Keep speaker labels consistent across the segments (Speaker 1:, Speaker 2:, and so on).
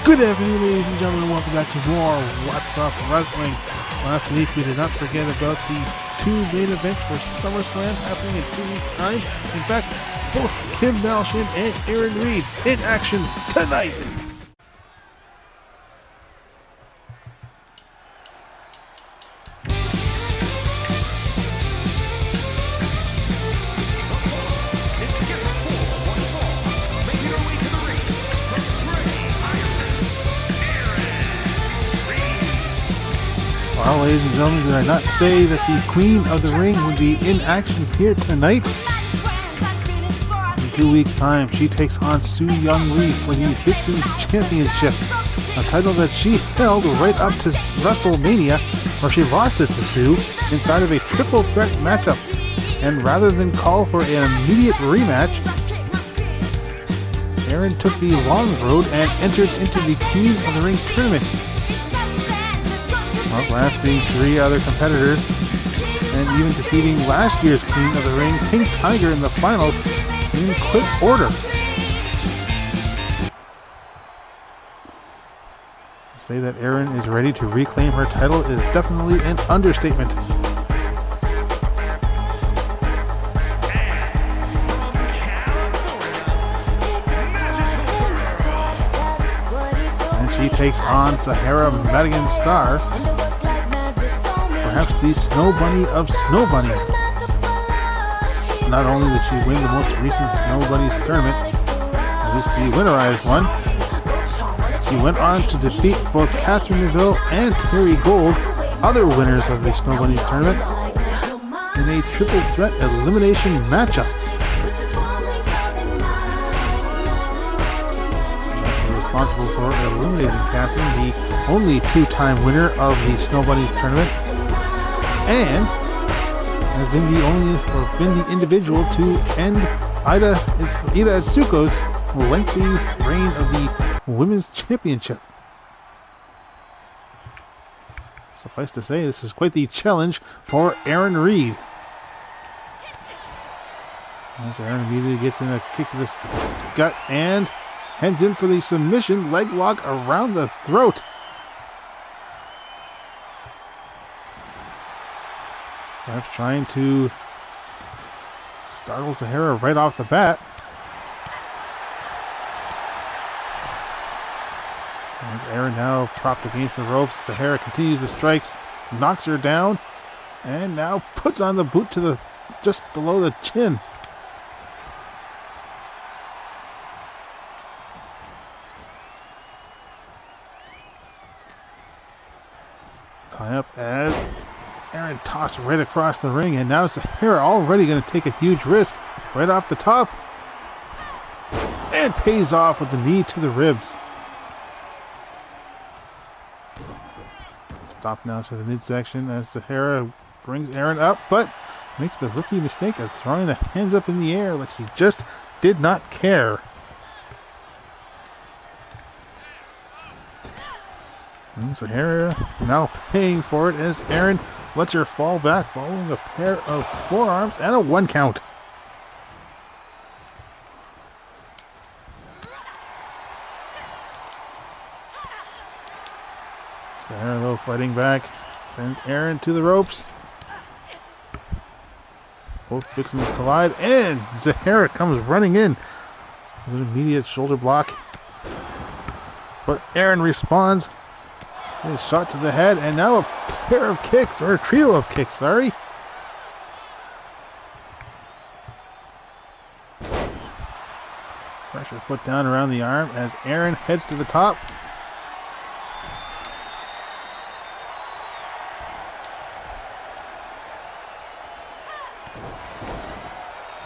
Speaker 1: Good afternoon, ladies and gentlemen. Welcome back to more Whassup Wrestling. Last week, we did not forget about the two main events for SummerSlam happening in 2 weeks' time. In fact, both Kim Malshin and Erin Reed in action tonight. Well, ladies and gentlemen, did I not say that the Queen of the Ring would be in action here tonight? In 2 weeks' time, she takes on Su Yung Lee for the Vixens Championship, a title that she held right up to WrestleMania, where she lost it to Su inside of a triple threat matchup. And rather than call for an immediate rematch, Erin took the long road and entered into the Queen of the Ring tournament, outlasting 3 other competitors and even defeating last year's Queen of the Ring, Pink Tiger, in the finals in quick order. To say that Erin is ready to reclaim her title is definitely an understatement. And she takes on Zahara Madigan-Star, perhaps the Snow Bunny of Snow Bunnies. Not only did she win the most recent Snow Bunnies tournament, at least the winterized one, she went on to defeat both Catherine Neville and Terry Gold, other winners of the Snow Bunnies tournament, in a triple threat elimination matchup. She's responsible for eliminating Catherine, the only 2-time winner of the Snow Bunnies tournament, and has been the individual to end Ida Atsuko's lengthy reign of the Women's Championship. Suffice to say, this is quite the challenge for Erin Reed. As Erin immediately gets in a kick to the gut and heads in for the submission leg lock around the throat. Perhaps trying to startle Zahara right off the bat. As Erin now propped against the ropes, Zahara continues the strikes, knocks her down, and now puts on the boot to the just below the chin. Tie up as Erin tossed right across the ring, and now Zahara already going to take a huge risk right off the top. And pays off with the knee to the ribs. Stop now to the midsection as Zahara brings Erin up, but makes the rookie mistake of throwing the hands up in the air like she just did not care. And Zahara now paying for it as Erin lets her fall back following a pair of forearms and a 1 count. Zahara, though, fighting back, sends Erin to the ropes. Both Vixens collide, and Zahara comes running in with an immediate shoulder block. But Erin responds. A shot to the head, and now a pair of kicks, or a trio of kicks, sorry. Pressure put down around the arm as Erin heads to the top.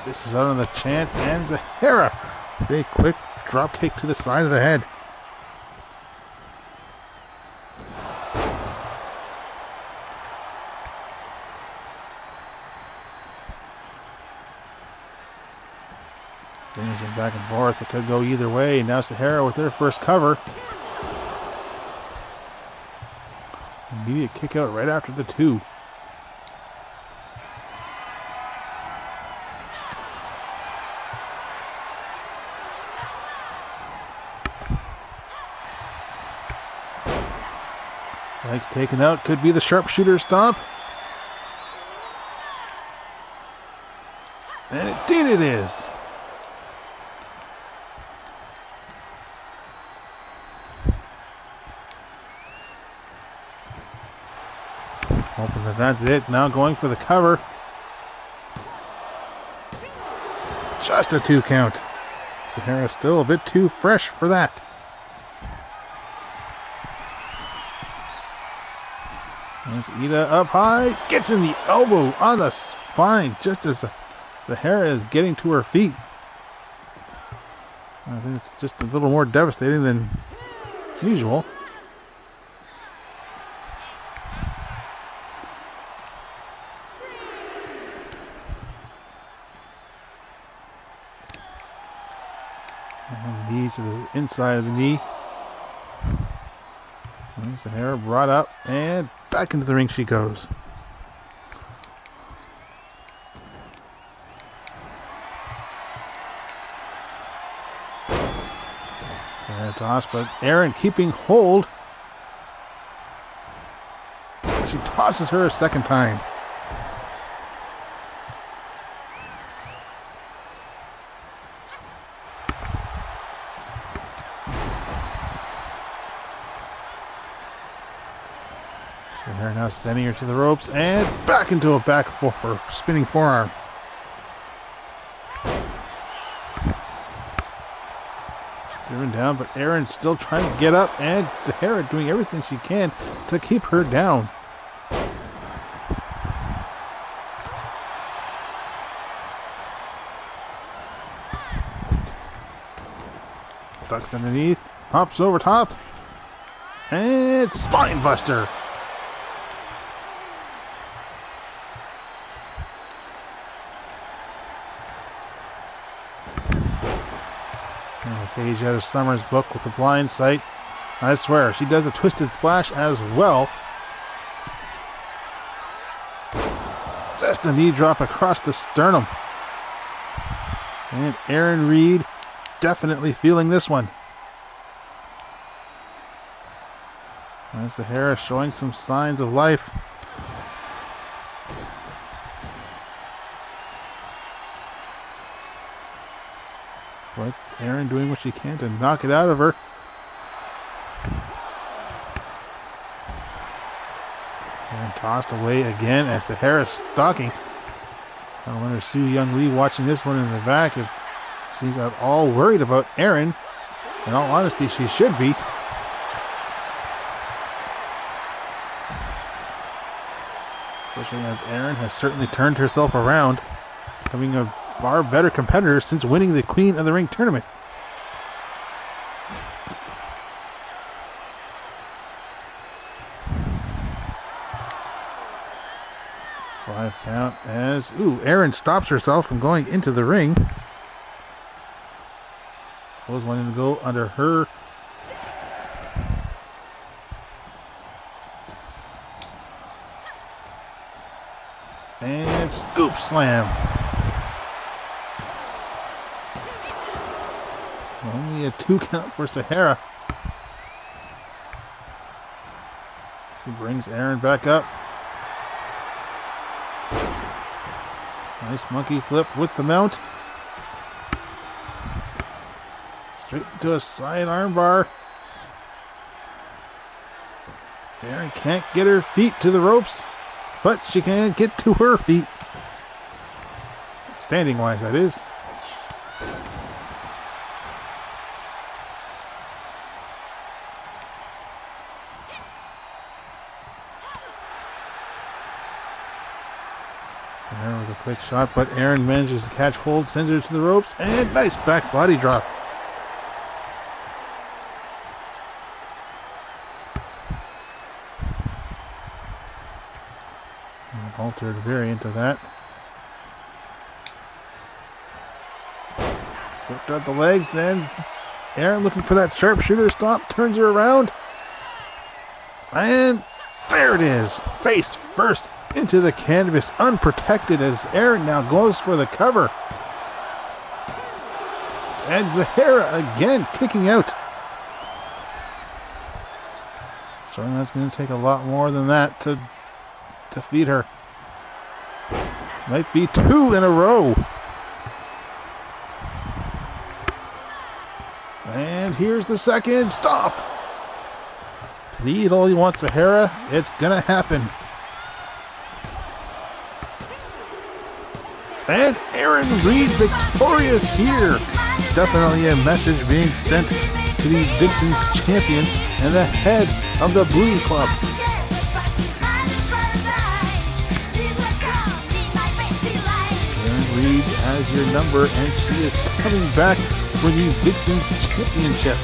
Speaker 1: This is out on the chance, and Zahara with a quick drop kick to the side of the head. Things went back and forth. It could go either way. Now Zahara with their first cover. Immediate kick out right after the 2. Legs taken out. Could be the sharpshooter stomp. And indeed it is. Hoping that that's it. Now going for the cover. Just a 2 count. Zahara still a bit too fresh for that. As Ida up high, gets in the elbow on the spine just as Zahara is getting to her feet. I think it's just a little more devastating than usual. And knee to the inside of the knee. And Zahara brought up and back into the ring she goes. Toss, but Erin keeping hold. She tosses her a second time. They're now sending her to the ropes and back into a back for her spinning forearm. Driven down, but Erin still trying to get up, and Zahara doing everything she can to keep her down. Ducks underneath, hops over top, and spine buster. Page out of Summer's book with the blind sight. I swear, she does a twisted splash as well. Just a knee drop across the sternum. And Erin Reed definitely feeling this one. And Zahara showing some signs of life. But Erin doing what she can to knock it out of her. And tossed away again as Zahara stalking. I wonder Sue Young Lee watching this one in the back if she's at all worried about Erin. In all honesty, she should be. Especially as Erin has certainly turned herself around, becoming a far better competitor since winning the Queen of the Ring tournament. Five count as Erin stops herself from going into the ring. Suppose wanting to go under her. And scoop slam. Only a 2 count for Zahara. She brings Erin back up. Nice monkey flip with the mount. Straight to a side armbar. Erin can't get her feet to the ropes, but she can get to her feet. Standing wise, that is. There was a quick shot, but Erin manages to catch hold, sends her to the ropes, and nice back body drop. An altered variant of that. Swept out the legs, and Erin looking for that sharpshooter stomp, turns her around. And there it is, face first into the canvas, unprotected, as Erin now goes for the cover. And Zahara again kicking out. Certainly that's going to take a lot more than that to defeat her. Might be 2 in a row. And here's the second. Stop! Plead all you want, Zahara. It's gonna happen. And Erin Reed victorious here. Definitely a message being sent to the Vixens champion and the head of the Blue Club. Erin Reed has your number, and she is coming back for the Vixens championship.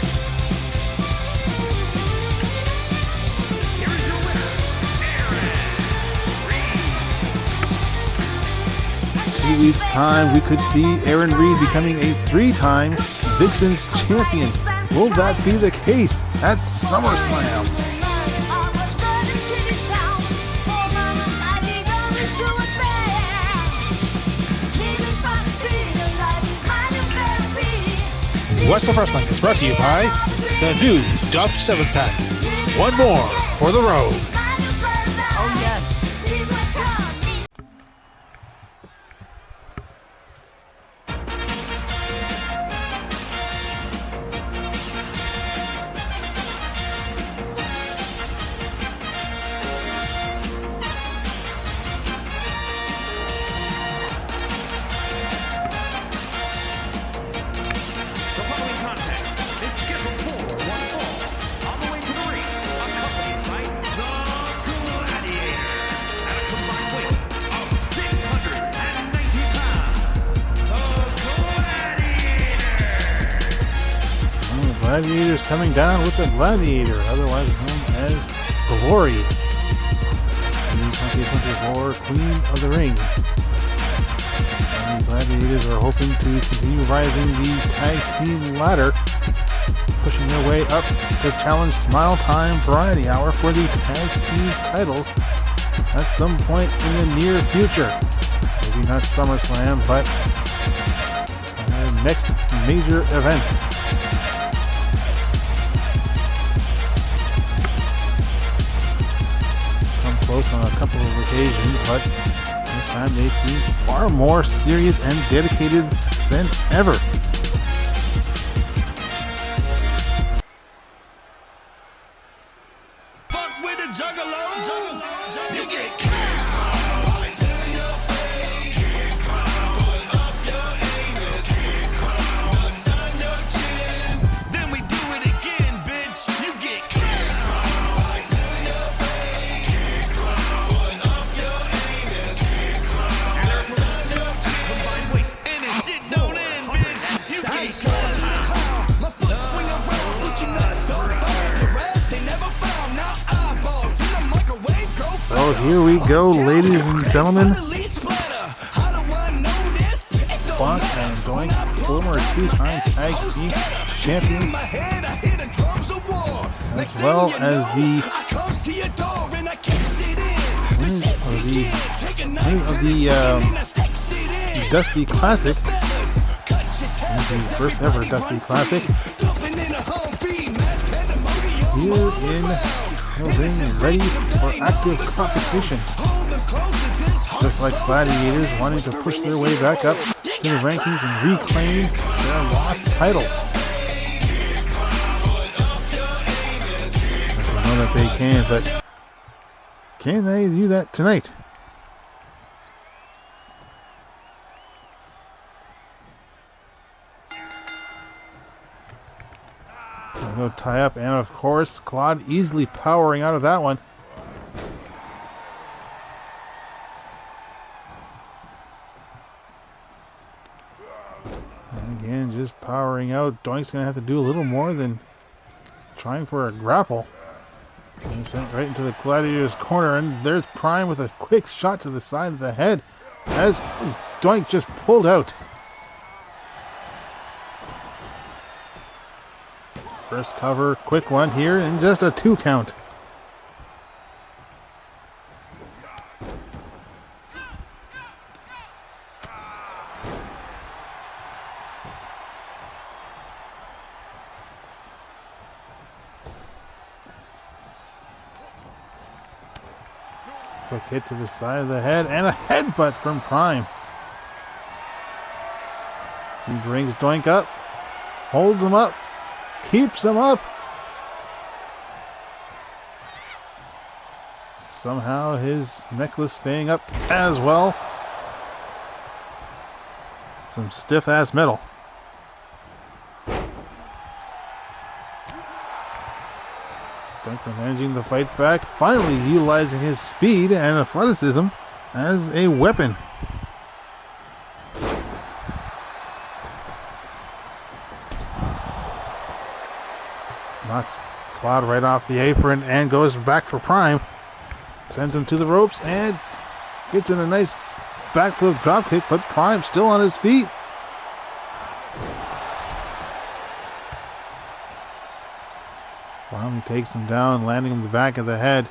Speaker 1: 2 weeks' time, we could see Erin Reed becoming a 3-time Vixens champion. Will that be the case at SummerSlam?
Speaker 2: Whassup Wrestling is brought to you by the new Dub 7-pack. One more for the road.
Speaker 3: Oh, yes.
Speaker 1: Gladiators coming down with the Gladiator, otherwise known as Glory. The 2024 Queen of the Ring. And the Gladiators are hoping to continue rising the tag team ladder, pushing their way up to challenge Smile Time Variety Hour for the tag team titles at some point in the near future. Maybe not SummerSlam, but their next major event. Close on a couple of occasions, but this time they seem far more serious and dedicated than ever.
Speaker 3: Fuck with the juggalo. You get then we do it again, bitch. You get
Speaker 1: So here we go, ladies and gentlemen. Bonk and Doink, former 2-time tag team champions, as well as the winner of the Dusty Classic, the first ever Dusty Classic, here in ring ready for active competition. Just like Gladiators wanting to push their way back up to the rankings and reclaim their lost title. I don't know that they can, but can they do that tonight? Go tie up, and of course, Claude easily powering out of that one. And again, just powering out. Doink's going to have to do a little more than trying for a grapple. And sent right into the Gladiator's corner, and there's Prime with a quick shot to the side of the head as Doink just pulled out. First cover, quick one here, and just a 2 count. Quick hit to the side of the head and a headbutt from Prime. He brings Doink up, holds him up, keeps him up. Somehow his necklace staying up as well. Some stiff-ass metal. Doink managing to fight back, finally utilizing his speed and athleticism as a weapon. Knocks Claude right off the apron and goes back for Prime. Sends him to the ropes and gets in a nice backflip dropkick, but Prime still on his feet. Finally takes him down, landing him in the back of the head.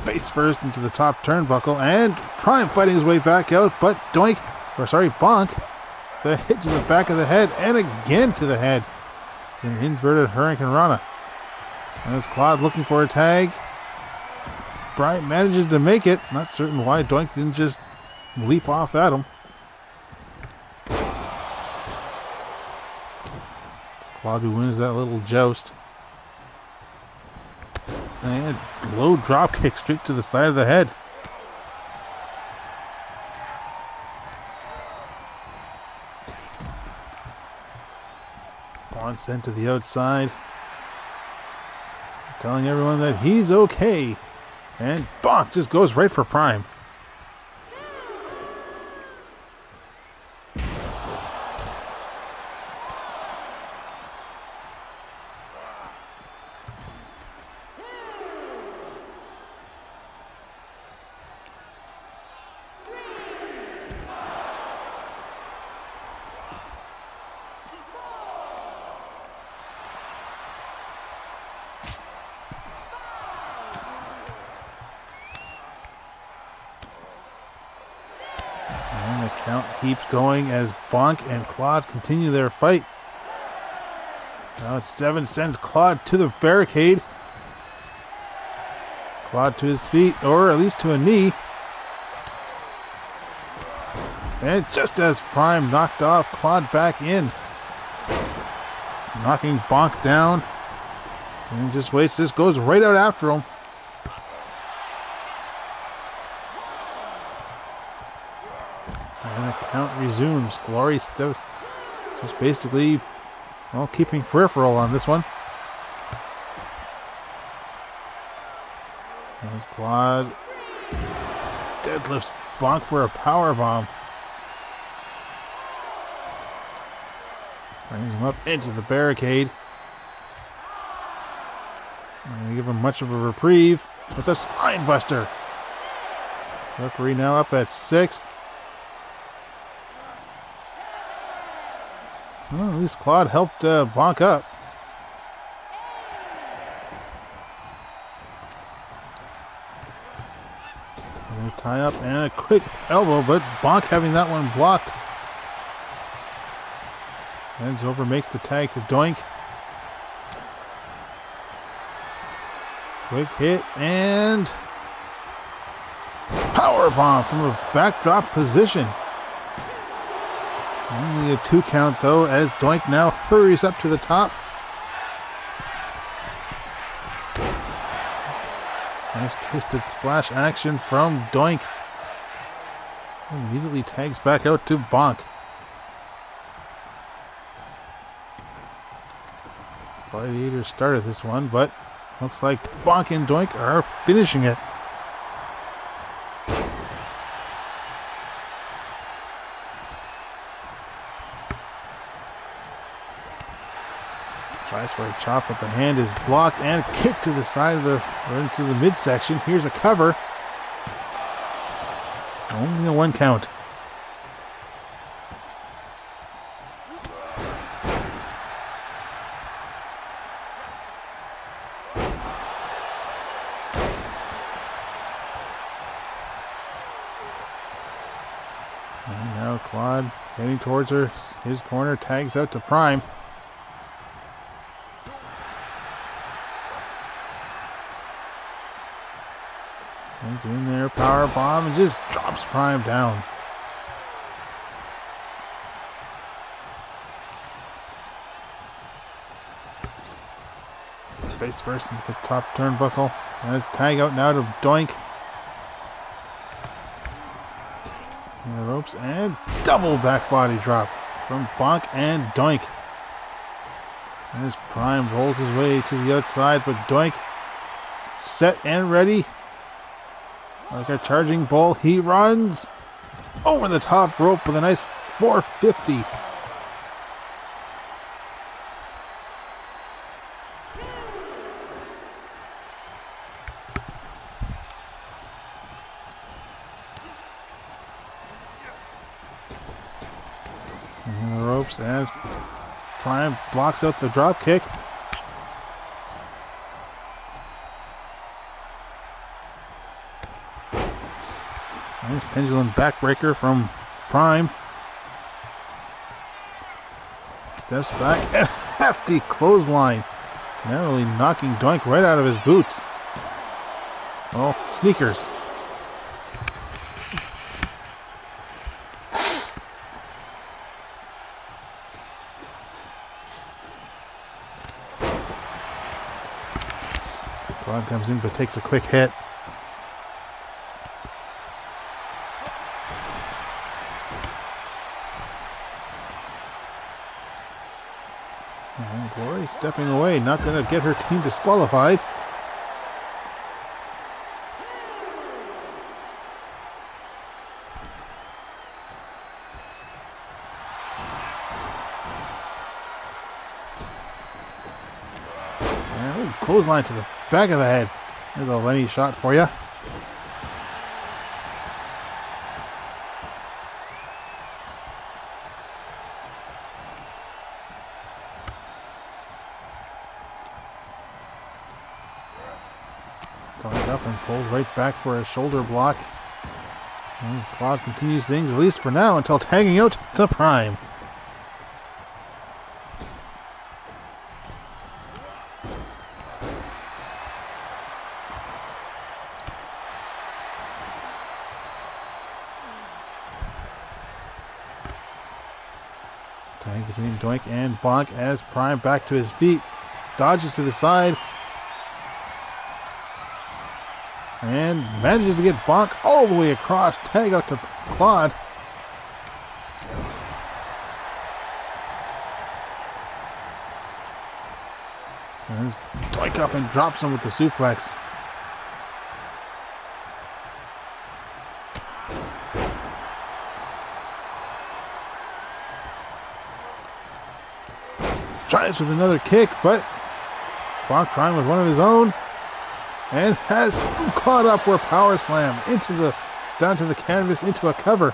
Speaker 1: Face first into the top turnbuckle, and Prime fighting his way back out, but Bonk, the hit to the back of the head, and again to the head. An inverted Hurricane Rana. As Claude looking for a tag. Prime manages to make it. Not certain why Doink didn't just leap off at him. It's Claude who wins that little joust. And low drop kick straight to the side of the head. Claude sent to the outside. Telling everyone that he's okay. And Bonk just goes right for Prime. Count keeps going as Bonk and Claude continue their fight. Now it's 7, sends Claude to the barricade. Claude to his feet, or at least to a knee. And just as Prime knocked off, Claude back in. Knocking Bonk down. And just waits, just goes right out after him. And the count resumes. Glory still just basically, well, keeping peripheral on this one. As Claude deadlifts Bonk for a power bomb. Brings him up into the barricade. And give him much of a reprieve with a spine buster. Referee now up at 6. Well, at least Claude helped Bonk up. Another tie up and a quick elbow, but Bonk having that one blocked. Heads over, makes the tag to Doink. Quick hit and power bomb from a backdrop position. Only a 2 count though, as Doink now hurries up to the top. Nice twisted splash action from Doink. Immediately tags back out to Bonk. Gladiators started this one, but looks like Bonk and Doink are finishing it. Tries for a chop, but the hand is blocked and kicked to the side of the, or into the midsection. Here's a cover. Only a 1 count. And now Claude heading towards her, his corner, tags out to Prime. He's in there, power bomb, and just drops Prime down. Face first into the top turnbuckle. As tag out now to Doink. In the ropes and double back body drop from Bonk and Doink. As Prime rolls his way to the outside, but Doink set and ready. Like a charging bull, he runs over the top rope with a nice 450. And the ropes as Prime blocks out the drop kick. Nice pendulum backbreaker from Prime. Steps back and hefty clothesline. Narrowly knocking Doink right out of his boots. Well, sneakers. Claude comes in but takes a quick hit. And Glory stepping away, not going to get her team disqualified. And clothesline to the back of the head. There's a Lenny shot for you. Tied up and pulled right back for a shoulder block. And Claude continues things, at least for now, until tagging out to Prime. Tag between Doink and Bonk as Prime back to his feet. Dodges to the side. And manages to get Bonk all the way across. Tag out to Claude. And Doink up and drops him with the suplex. Tries with another kick, but Bonk trying with one of his own. And has Claude up for a power slam down to the canvas into a cover.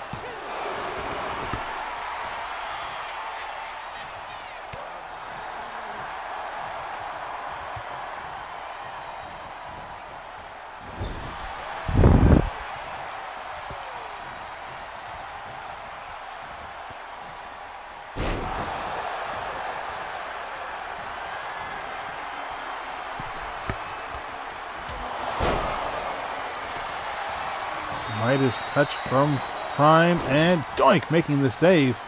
Speaker 1: Midas touch from Prime and Doink making the save.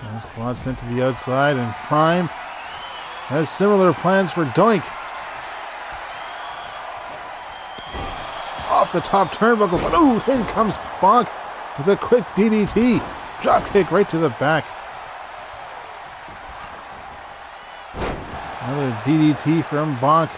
Speaker 1: As Claude sent to the outside and Prime has similar plans for Doink. Off the top turnbuckle, but ooh, in comes Bonk with a quick DDT. Drop kick right to the back. Another DDT from Bonk.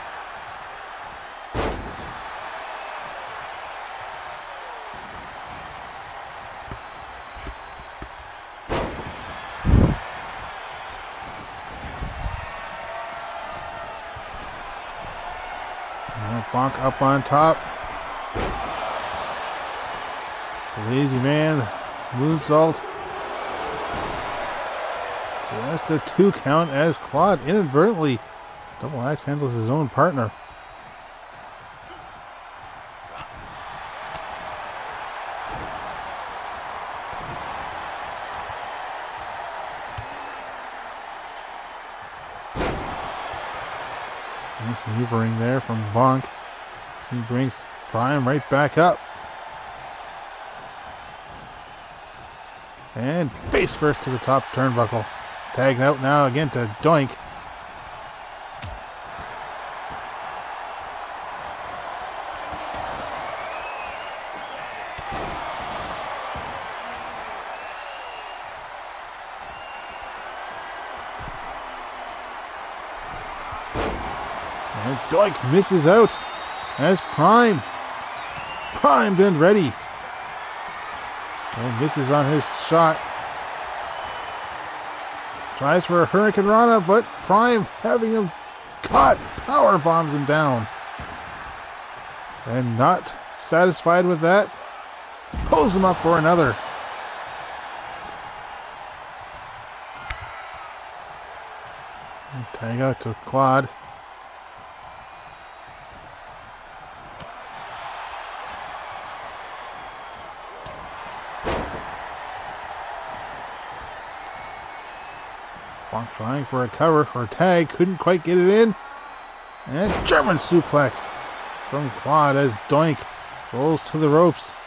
Speaker 1: Now Bonk up on top. The lazy man moonsault. Just a 2 count as Claude inadvertently double axe handles his own partner. Nice maneuvering there from Bonk. He brings Prime right back up. And face first to the top turnbuckle. Tagged out now again to Doink. And Doink misses out as Prime. Primed and ready. And misses on his shot. Tries for a Hurricane Rana, but Prime, having him caught, power bombs him down. And not satisfied with that, pulls him up for another. And tag out to Claude. Bonk trying for a cover or a tag, couldn't quite get it in. And German suplex from Claude as Doink rolls to the ropes.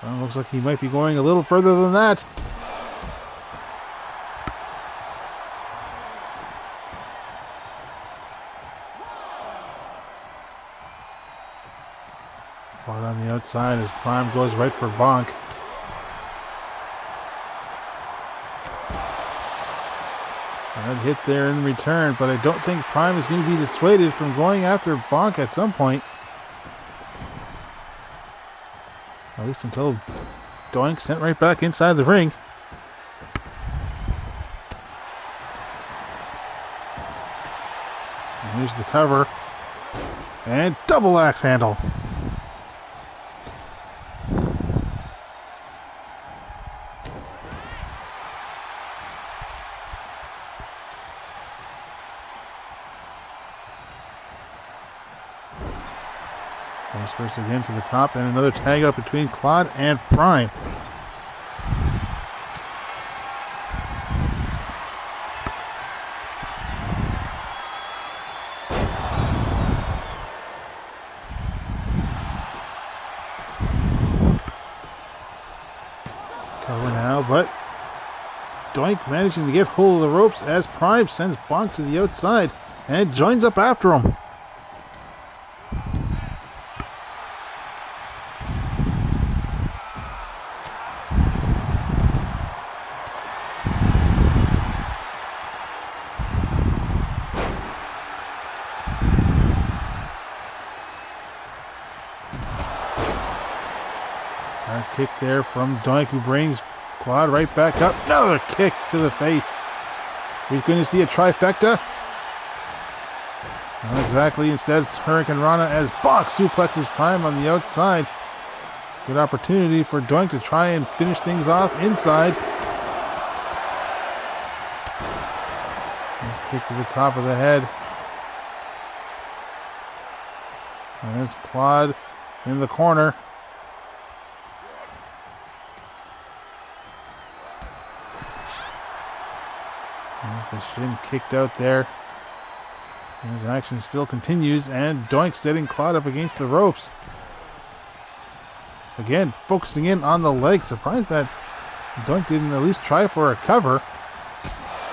Speaker 1: Well, looks like he might be going a little further than that. Claude on the outside as Prime goes right for Bonk. That hit there in return, but I don't think Prime is going to be dissuaded from going after Bonk at some point. At least until Doink sent right back inside the ring. And here's the cover. And double axe handle. First again to the top, and another tag up between Claude and Prime. Cover now, but Doink managing to get hold of the ropes as Prime sends Bonk to the outside and joins up after him. Kick there from Doink, who brings Claude right back up. Another kick to the face. We're going to see a trifecta. Not exactly. Instead, it's Hurricane Rana as Bonk suplexes Prime on the outside. Good opportunity for Doink to try and finish things off inside. Nice kick to the top of the head. And there's Claude in the corner. The shin kicked out there. And his action still continues, and Doink setting Claude up against the ropes. Again, focusing in on the leg. Surprised that Doink didn't at least try for a cover.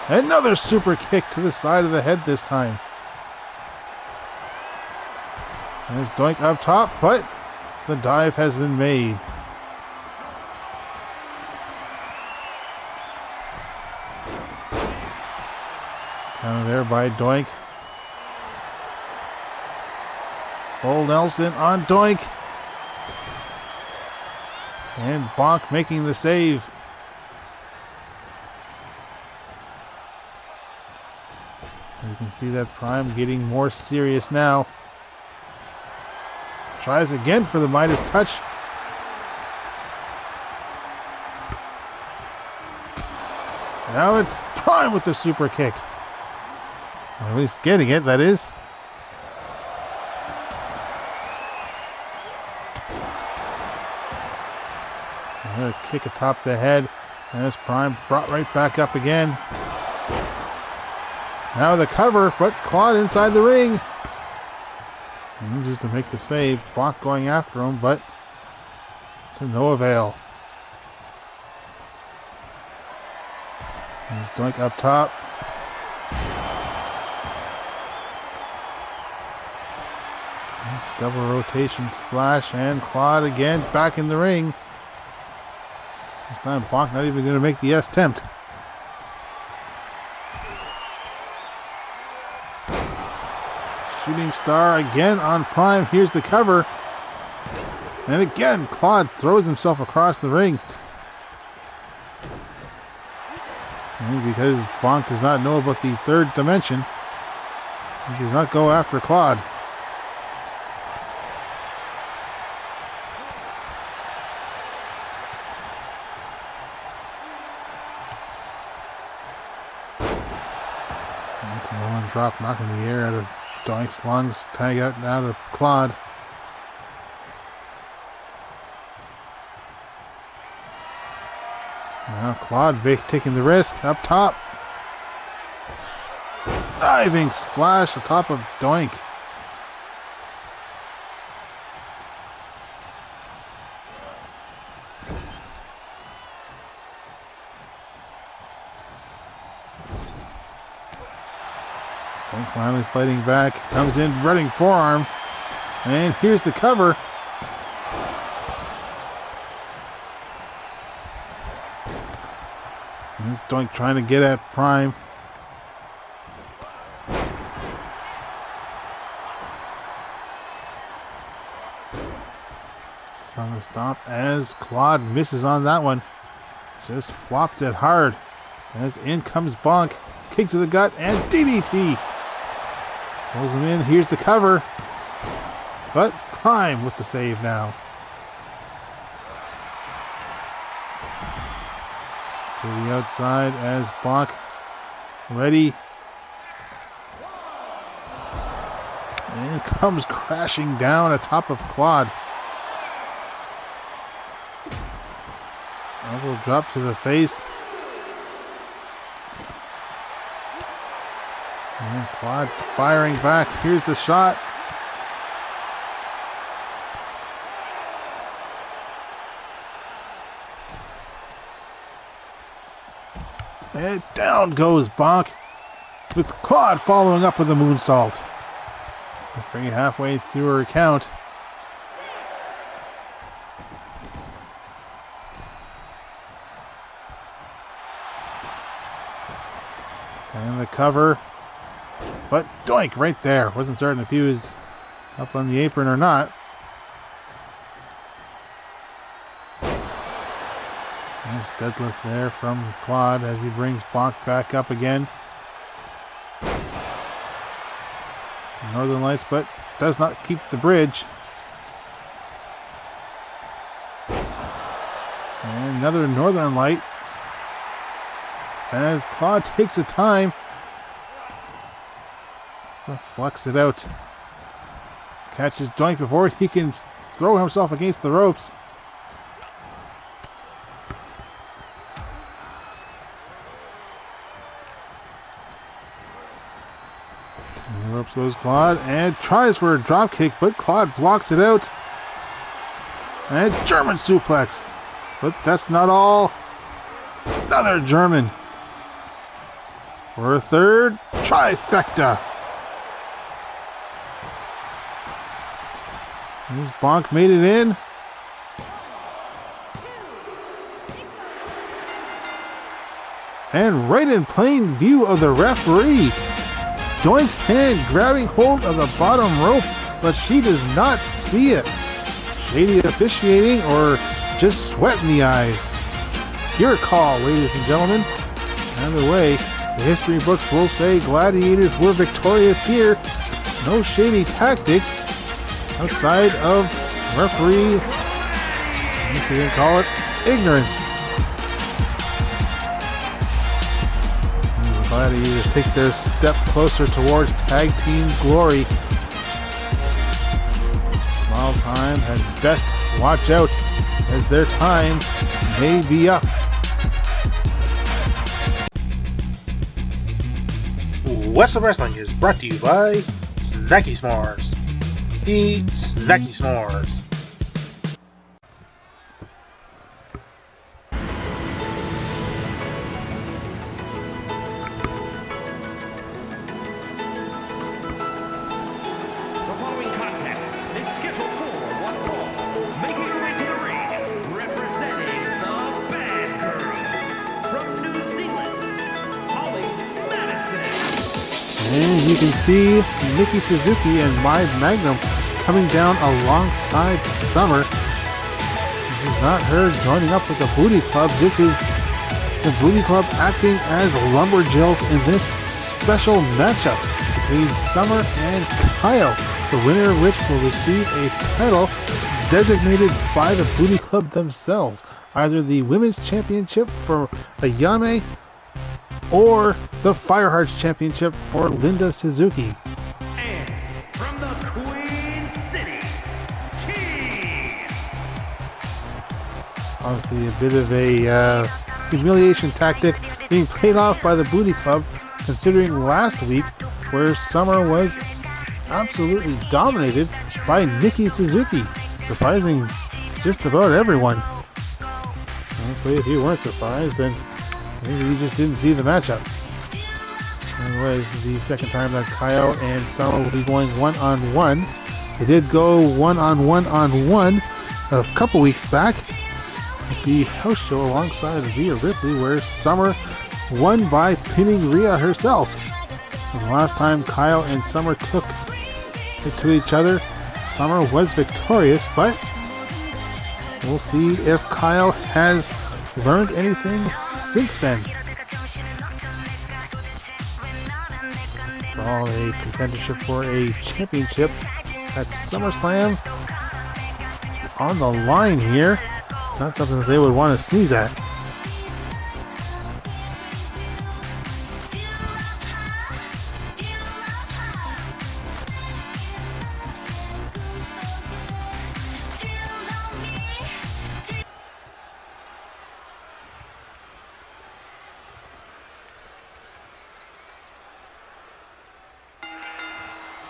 Speaker 1: Another super kick to the side of the head this time. There's Doink up top, but the dive has been made. Down there by Doink. Full Nelson on Doink. And Bonk making the save. You can see that Prime getting more serious now. Tries again for the Midas touch. Now it's Prime with the super kick. Or at least getting it, that is. Another kick atop the head. And this Prime brought right back up again. Now the cover, but Claude inside the ring. Just to make the save. Bonk going after him, but to no avail. There's Doink up top. There's double rotation splash, and Claude again back in the ring. This time Bonk not even going to make the attempt. Shooting star again on Prime. Here's the cover. And again, Claude throws himself across the ring. And because Bonk does not know about the third dimension, he does not go after Claude. Nice one drop, knocking the air out of Doink's lungs, tag out of Claude. Now Claude taking the risk up top. Diving splash atop of Doink. Doink finally fighting back. Comes in, running forearm. And here's the cover. Here's Doink trying to get at Prime. Just on the stop as Claude misses on that one. Just flopped it hard. As in comes Bonk. Kick to the gut and DDT. Pulls him in. Here's the cover. But Prime with the save now. To the outside as Bonk ready. And comes crashing down atop of Claude. Elbow drop to the face. And Claude firing back. Here's the shot. And down goes Bonk, with Claude following up with a moonsault. Bring it halfway through her count. And the cover. But Doink right there. Wasn't certain if he was up on the apron or not. Nice deadlift there from Claude as he brings Bonk back up again. Northern Lights, but does not keep the bridge. And another Northern Light as Claude takes the time to flex it out. Catches Doink before he can throw himself against the ropes. And the ropes goes Claude and tries for a drop kick, but Claude blocks it out. And German suplex. But that's not all. Another German. For a third trifecta. This Bonk made it in. And right in plain view of the referee, Doink's hand grabbing hold of the bottom rope, but she does not see it. Shady officiating or just sweat in the eyes. Your call, ladies and gentlemen. Either way, the history books will say Gladiators were victorious here. No shady tactics outside of referee, I guess you can call it, ignorance. And the Gladiators take their step closer towards tag team glory. Small time had best watch out as their time may be up.
Speaker 2: Whassup Wrestling is brought to you by Snacky S'mores. Eat Snacky S'mores.
Speaker 1: And you can see Nikki Suzuki and My Magnum coming down alongside Summer. This is not her joining up with the Booty Club. This is the Booty Club acting as Lumberjills in this special matchup between Summer and Kaio, the winner of which will receive a title designated by the Booty Club themselves, either the Women's Championship for Ayame or the Firehearts Championship for Linda Suzuki.
Speaker 3: And from the Queen City, Key.
Speaker 1: Obviously a bit of a humiliation tactic being played off by the Booty Club, considering last week where Summer was absolutely dominated by Nikki Suzuki, surprising just about everyone. Honestly, if you weren't surprised, then maybe you just didn't see the matchup. It was the second time that Kaio and Summer will be going one-on-one. They did go one-on-one a couple weeks back at the house show alongside Rhea Ripley, where Summer won by pinning Rhea herself. And the last time Kaio and Summer took it to each other, Summer was victorious, but we'll see if Kaio has learned anything since then. All a contendership for a championship at SummerSlam on the line here. Not something that they would want to sneeze at.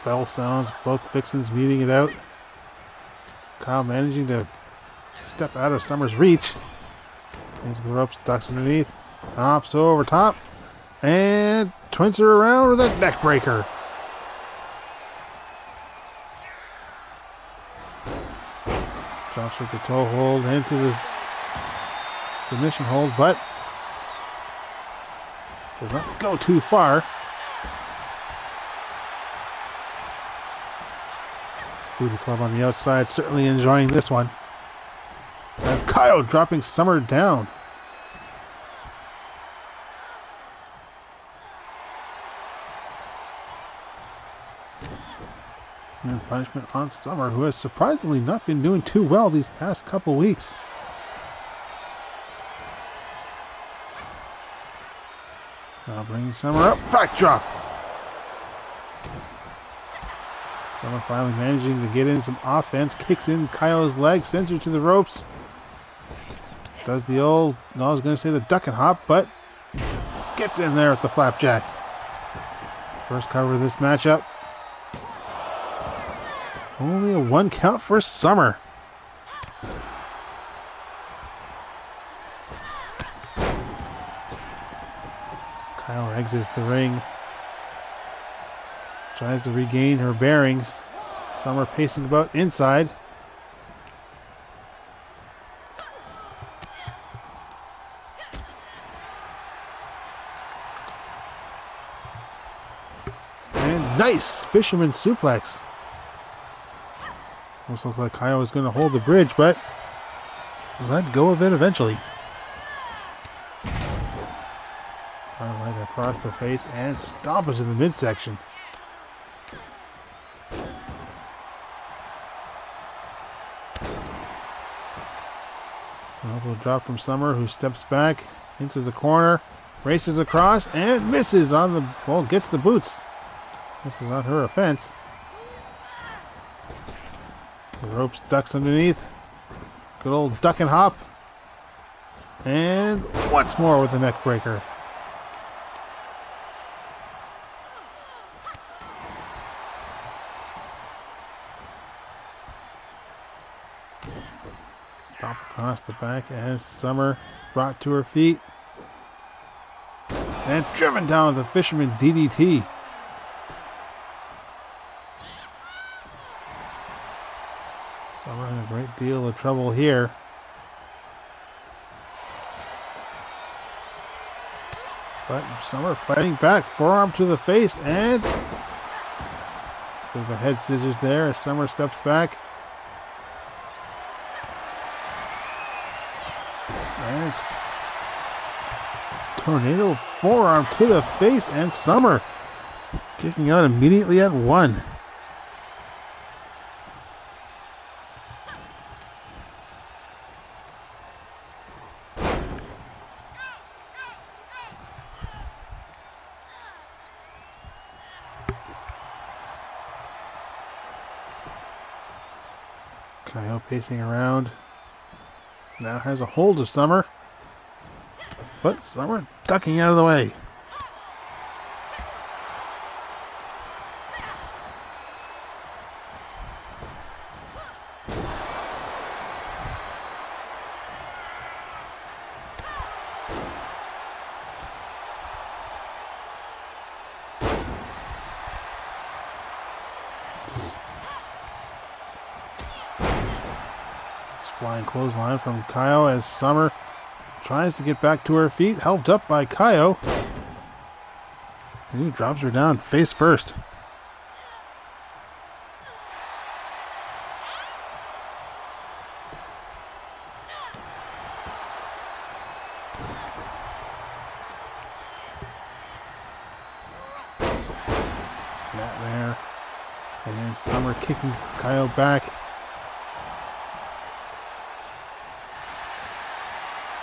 Speaker 1: Bell sounds, both Vixens meeting it out. Kyle managing to step out of Summer's reach. Into the ropes, ducks underneath, hops over top, and twins her around with a neck breaker. Drops with the toe hold into the submission hold, but does not go too far. Booty Club on the outside, certainly enjoying this one. As Kaio dropping Summer down. And punishment on Summer, who has surprisingly not been doing too well these past couple weeks. Now bringing Summer up, backdrop. Summer finally managing to get in some offense, kicks in Kaio's leg, sends her to the ropes. Does the old, I was going to say the duck and hop, but gets in there with the flapjack. First cover of this matchup. Only a 1 count for Summer. As Kaio exits the ring. Tries to regain her bearings. Summer pacing about inside. And nice fisherman suplex. Almost looked like Kaio was going to hold the bridge, but let go of it eventually. Front leg across the face and stomp into the midsection. Elbow drop from Summer, who steps back into the corner, races across, and misses on the, well, gets the boots. This is not her offense. The ropes ducks underneath. Good old duck and hop. And once more with the neck breaker. across the back as Summer brought to her feet. And driven down with the Fisherman DDT. Summer in a great deal of trouble here. But Summer fighting back, forearm to the face, and bit of a head scissors there as Summer steps back. As tornado forearm to the face, and Summer kicking out immediately at 1. Kaio pacing around. Now has a hold of Summer. But Summer ducking out of the way. Flying clothesline from Kaio as Summer tries to get back to her feet, helped up by Kaio. And he drops her down face first. Snap there. And Summer kicking Kaio back.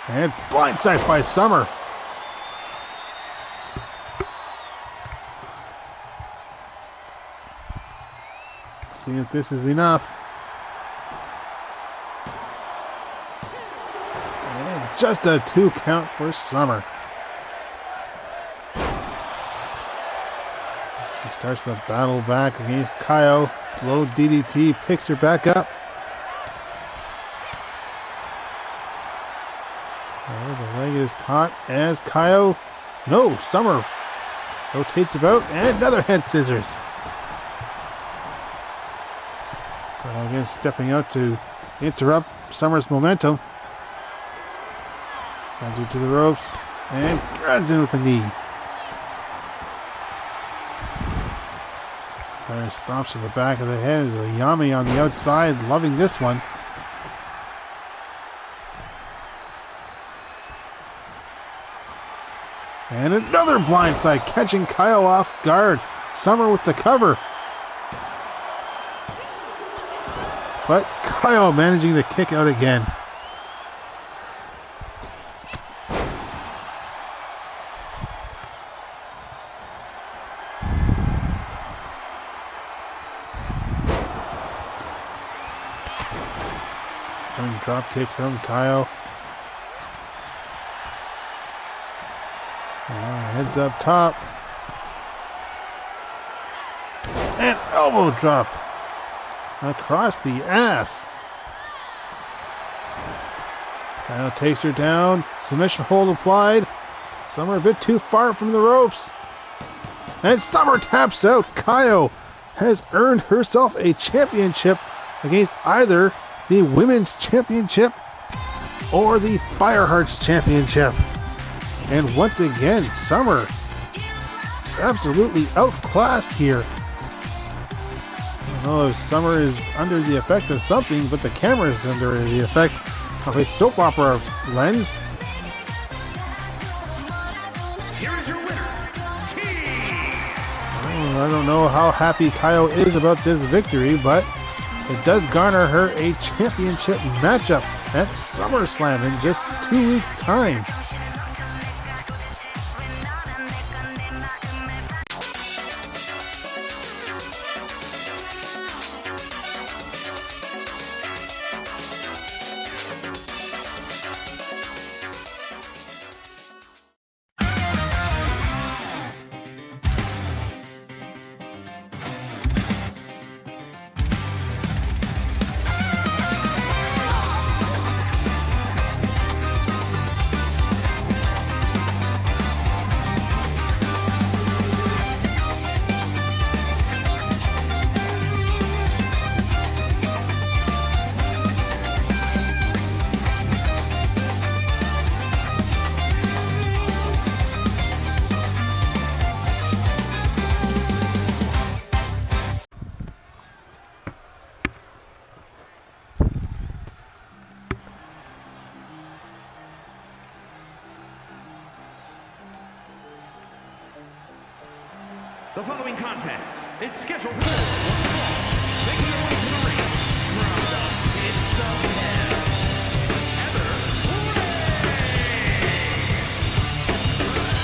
Speaker 1: And blindside by Summer. See if this is enough. And just a 2 count for Summer. She starts the battle back against Kaio. Low DDT picks her back up. The leg is caught as Kaio. No, Summer rotates about and another head scissors. Kaio again stepping out to interrupt Summer's momentum. Sends her to the ropes and grabs in with a knee. Kaio stomps to the back of the head as a Yami on the outside, loving this one. And another blindside, catching Kaio off guard. Summer with the cover. But Kaio managing to kick out again. And drop kick from Kaio. Heads up top. And elbow drop across the ass. Kaio takes her down. Submission hold applied. Summer a bit too far from the ropes. And Summer taps out. Kaio has earned herself a championship against either the Women's Championship or the Firehearts Championship. And once again, Summer absolutely outclassed here. I don't know if Summer is under the effect of something, but the camera is under the effect of a soap opera lens.
Speaker 3: Here is your winner.
Speaker 1: I don't know how happy Kaio is about this victory, but it does garner her a championship matchup at SummerSlam in just 2 weeks' time.
Speaker 4: The following contest is scheduled for one fall. Making her way to the ring from the pits of hell, Heather Ray.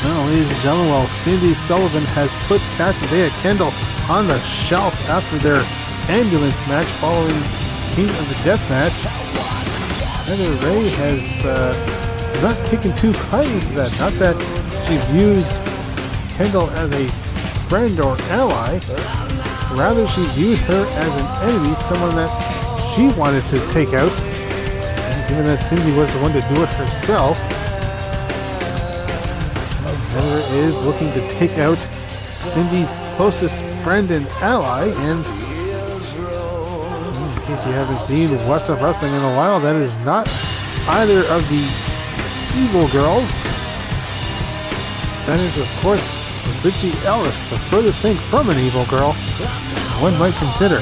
Speaker 1: Well, ladies and gentlemen, while Cyndi Sullivan has put Casadea Kendall on the shelf after their ambulance match following King of the Death match, Heather Ray has not taken too kindly to that. Not that she views Kendall as a friend or ally, rather she views her as an enemy, someone that she wanted to take out. And given that Cyndi was the one to do it herself, Heather is looking to take out Cyndi's closest friend and ally, and in case you haven't seen Whassup Wrestling in a while, that is not either of the evil girls. That is, of course, Ricci Ellis, the furthest thing from an evil girl one might consider.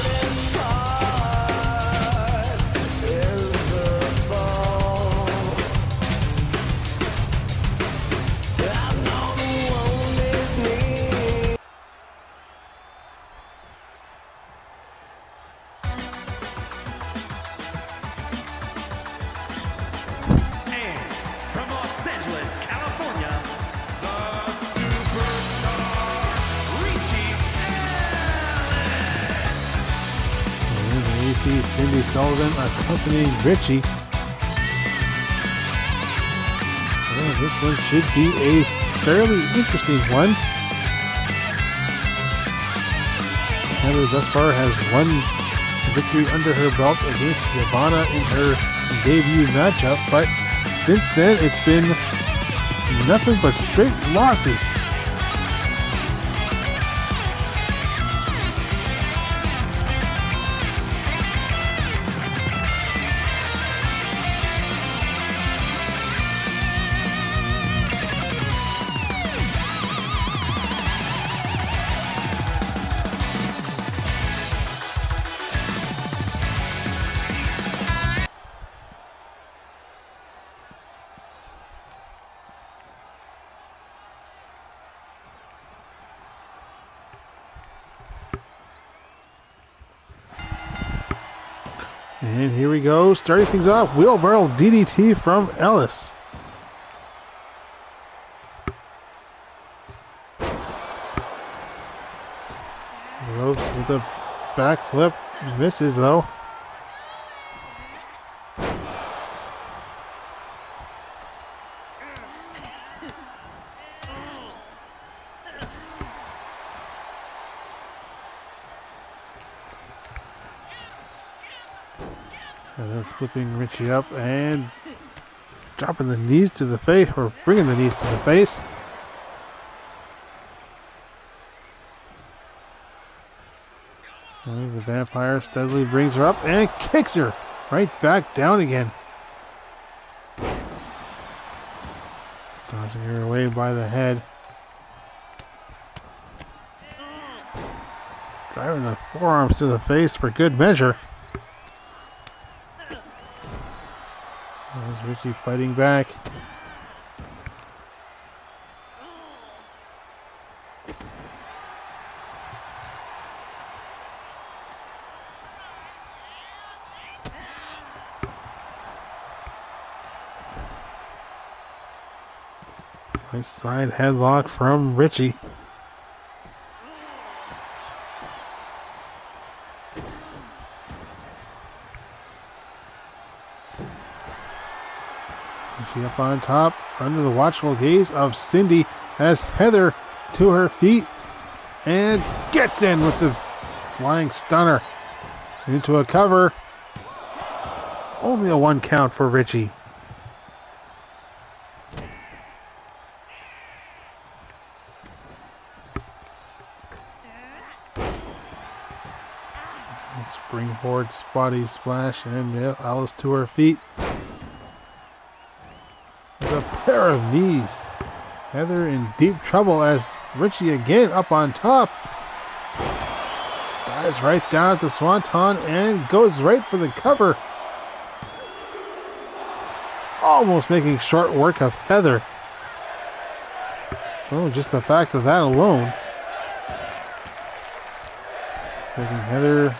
Speaker 1: Cyndi Sullivan accompanying Ricci. Well, this one should be a fairly interesting one. Heather thus far has one victory under her belt against Ivana in her debut matchup, but since then it's been nothing but straight losses. And here we go, starting things off, wheelbarrow DDT from Ellis. Ropes with a backflip, misses though. And they're flipping Ricci up and dropping the knees to the face, or bringing the knees to the face. And the vampire steadily brings her up and kicks her right back down again. Tossing her away by the head. Driving the forearms to the face for good measure. There's Ricci fighting back. Nice side headlock from Ricci. Up on top, under the watchful gaze of Cyndi, as Heather to her feet and gets in with the flying stunner into a cover. Only a 1 count for Ricci. Springboard spotty splash, and Alice to her feet. A pair of knees. Heather in deep trouble as Ricci again up on top. Dives right down at the swanton and goes right for the cover. Almost making short work of Heather. Oh, just the fact of that alone. Taking Heather.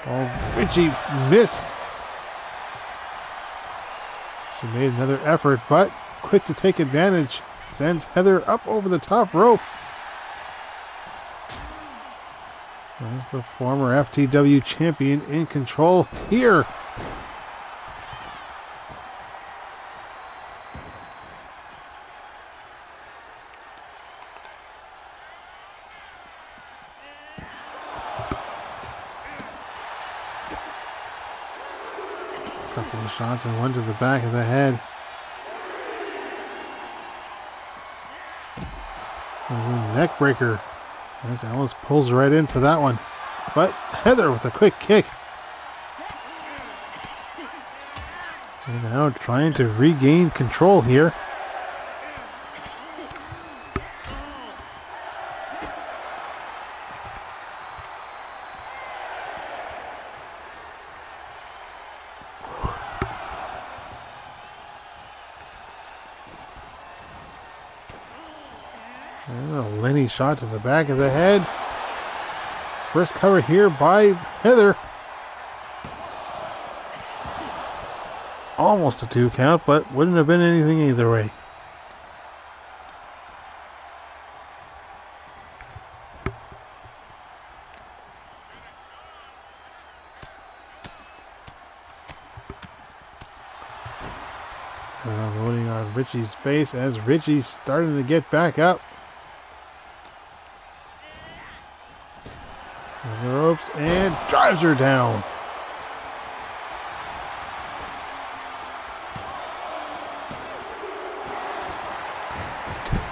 Speaker 1: Oh, Ricci miss. She made another effort, but quick to take advantage. Sends Heather up over the top rope. As the former FTW champion in control here. Couple of shots and one to the back of the head. Neck breaker as Ellis pulls right in for that one. But Heather with a quick kick. And now trying to regain control here. Lenny shot to the back of the head. First cover here by Heather. Almost a 2 count, but wouldn't have been anything either way. And unloading on Ricci's face as Ricci's starting to get back up. On the ropes and drives her down.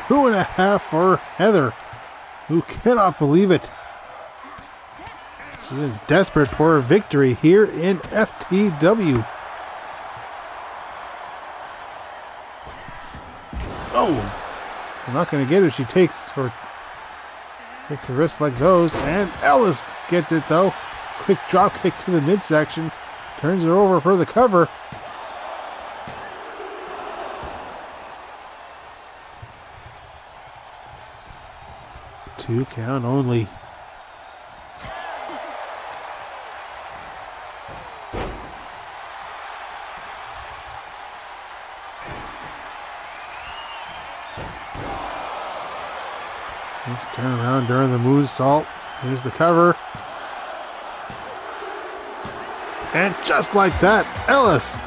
Speaker 1: Two and a half for Heather, who cannot believe it. She is desperate for a victory here in FTW. Oh, I'm not going to get her. She takes the risks like those, and Ellis gets it though. Quick drop kick to the midsection, turns her over for the cover. Two count only. Let's turn around during the moonsault. Here's the cover. And just like that, Ellis.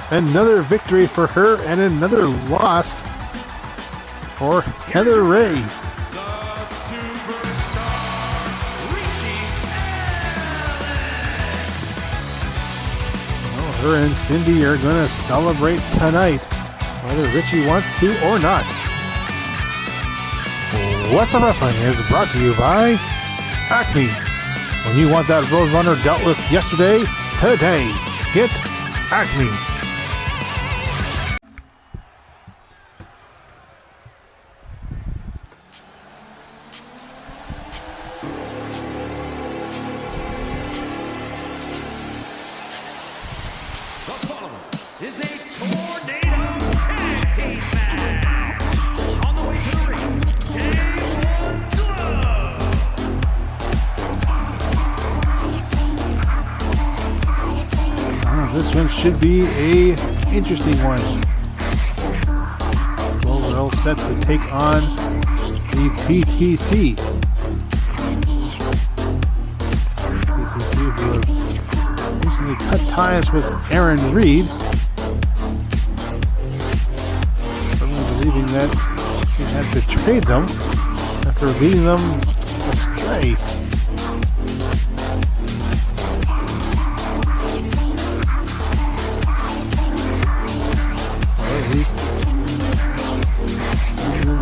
Speaker 1: Another victory for her and another loss for Heather Ray. Well, her and Cyndi are going to celebrate tonight, whether Ricci wants to or not. Whassup Wrestling is brought to you by Acme. When you want that Roadrunner dealt with yesterday, today, get Acme.
Speaker 4: The following is a tornado tag team match. On the way to the ring,
Speaker 1: This one should be a interesting one. Well, we're all set to take on the PTC. PTC who have recently cut ties with Erin Reed. Someone believing that she had betrayed them after leading them astray.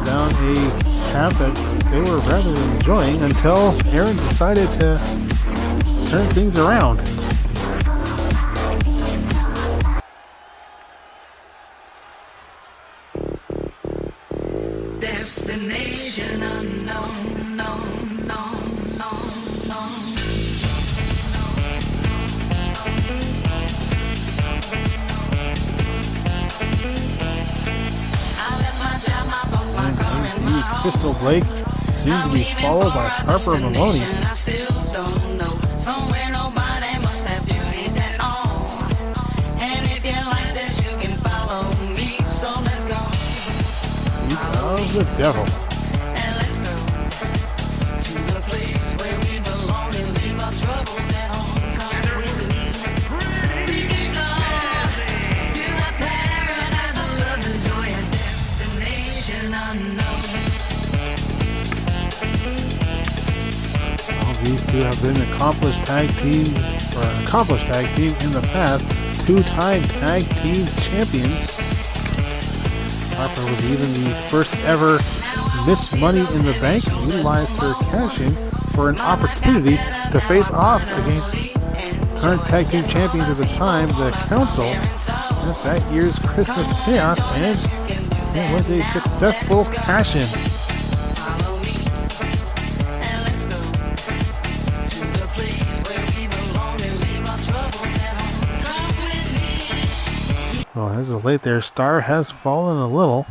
Speaker 1: Down a path that they were rather enjoying until Erin decided to turn things around.
Speaker 5: Destination unknown, known, known, known, known.
Speaker 1: Crystal Blake, soon to be followed by Harper Maloney. the devil.
Speaker 5: And let's go to the place where we belong and leave our troubles at home. Come with me. We can go to the paradise of love and joy, a destination unknown.
Speaker 1: Well, these two have been an accomplished tag team in the past, 2-time tag team champions. Harper was even the first ever Miss Money in the Bank, and utilized her cash-in for an opportunity to face off against current tag team champions at the time, the Council, at that year's Christmas Chaos, and it was a successful cash-in.
Speaker 5: Follow me and let's go to the place where we belong and leave our troubles at home. Come with me.
Speaker 1: Well, as of late, their star has fallen a little.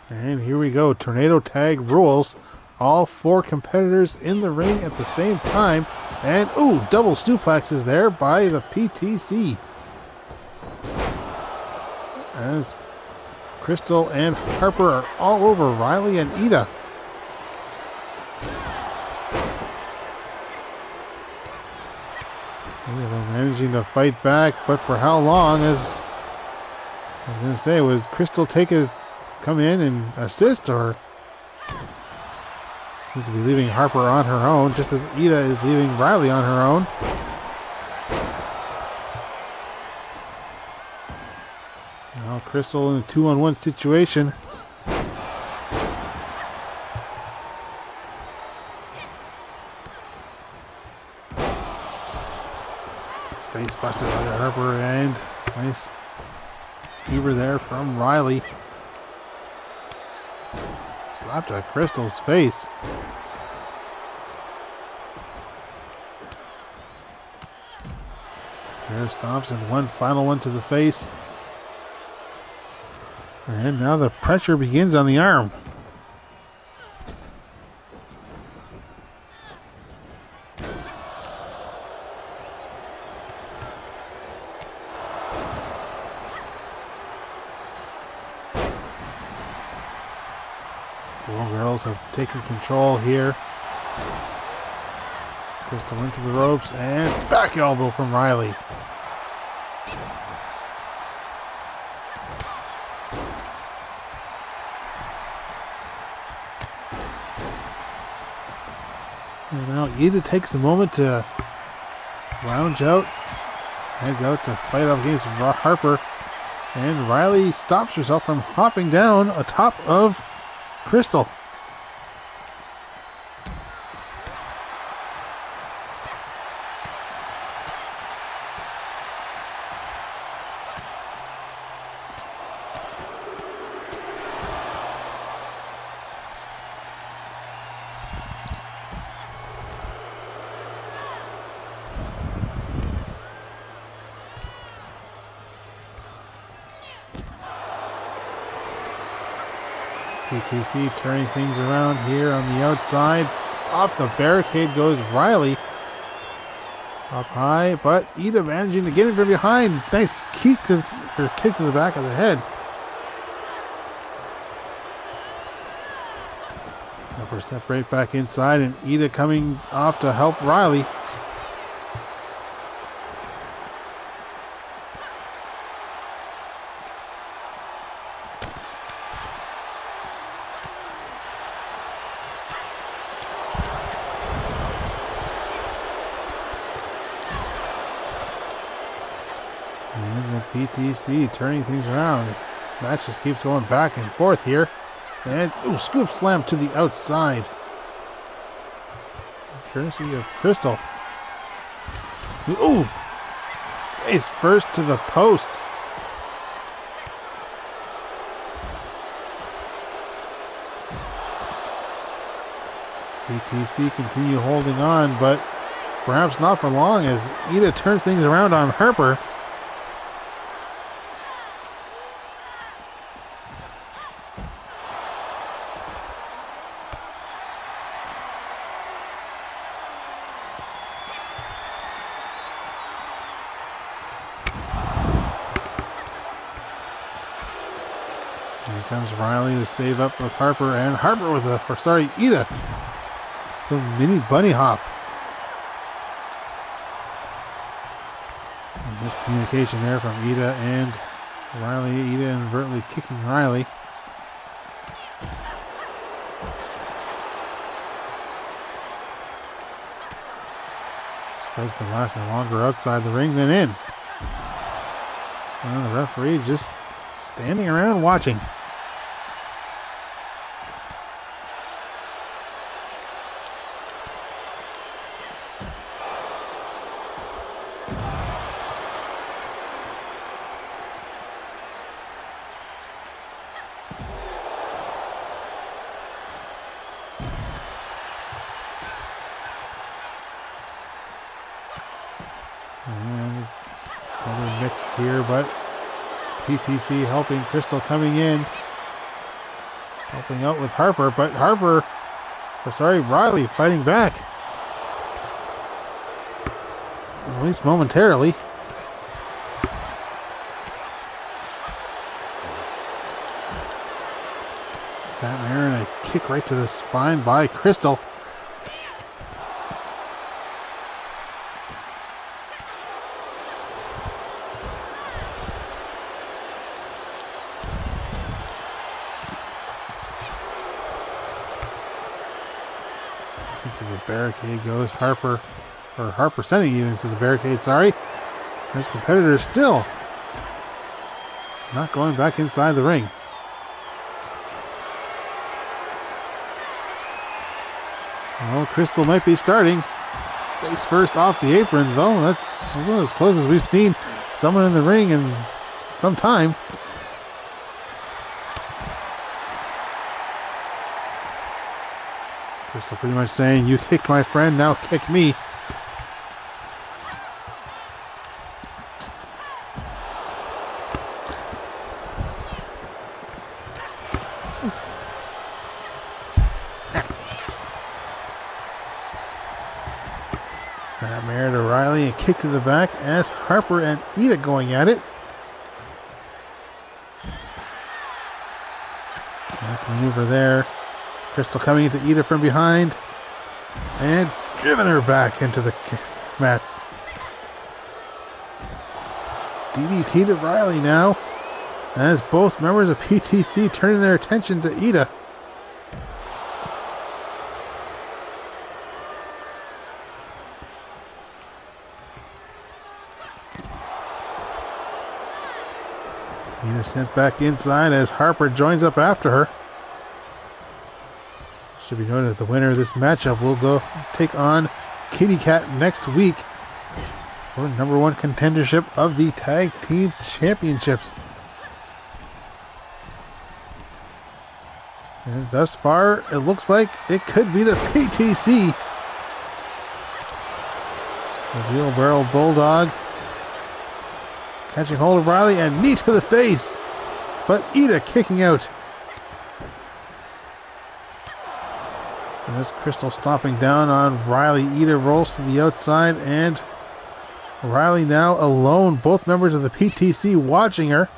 Speaker 1: And here we go, tornado tag rules. All 4 competitors in the ring at the same time. And, ooh, double suplexes there by the PTC. As Crystal and Harper are all over Riley and Ida. They're managing to fight back, but for how long? As I was going to say, would Crystal come in and assist, or seems to be leaving Harper on her own, just as Ida is leaving Riley on her own. Now Crystal in a 2-on-1 situation. Face busted by Harper, and nice Uber there from Riley. Slapped at Crystal's face. Pair of stomps and one final one to the face. And now the pressure begins on the arm. The Little Girls have taken control here. Crystal into the ropes, and back elbow from Riley. And now Ida takes a moment to lounge out, heads out to fight off against Harper, and Riley stops herself from hopping down atop of Crystal. PTC turning things around here on the outside. Off the barricade goes Riley. Up high, but Ida managing to get him from behind. Nice kick to the back of the head. Upper separate back inside, and Ida coming off to help Riley. PTC turning things around. This match just keeps going back and forth here. And, scoop slam to the outside. Courtesy of Crystal. Face first to the post. PTC continue holding on, but perhaps not for long as Ida turns things around on Harper. comes Riley to save up with Harper, and Harper with Ida. It's a mini bunny hop. A miscommunication there from Ida and Riley. Ida inadvertently kicking Riley. Fight's been lasting longer outside the ring than in. And the referee just standing around watching. And another mix here, but PTC helping Crystal coming in. Helping out with Harper, but Riley fighting back. At least momentarily. Snapmare and a kick right to the spine by Crystal. Into the barricade goes Harper sending it into the barricade, sorry. His competitor still not going back inside the ring. Well, Crystal might be starting. Face first off the apron, though. That's as close as we've seen someone in the ring in some time. Crystal pretty much saying, you kicked my friend, now kick me. Snapmare to Riley and kick to the back as Harper and Ida going at it. Nice maneuver there. Crystal coming into Ida from behind and driven her back into the mats. DDT to Riley now as both members of PTC turning their attention to Ida. Ida sent back inside as Harper joins up after her. Should be noted that the winner of this matchup will go take on Kitty Cat next week for number one contendership of the Tag Team Championships. And thus far, it looks like it could be the PTC. The Wheelbarrow Bulldog catching hold of Riley and knee to the face, but Ida kicking out. And this Crystal stomping down on Riley. Ida rolls to the outside, and Riley now alone. Both members of the PTC watching her.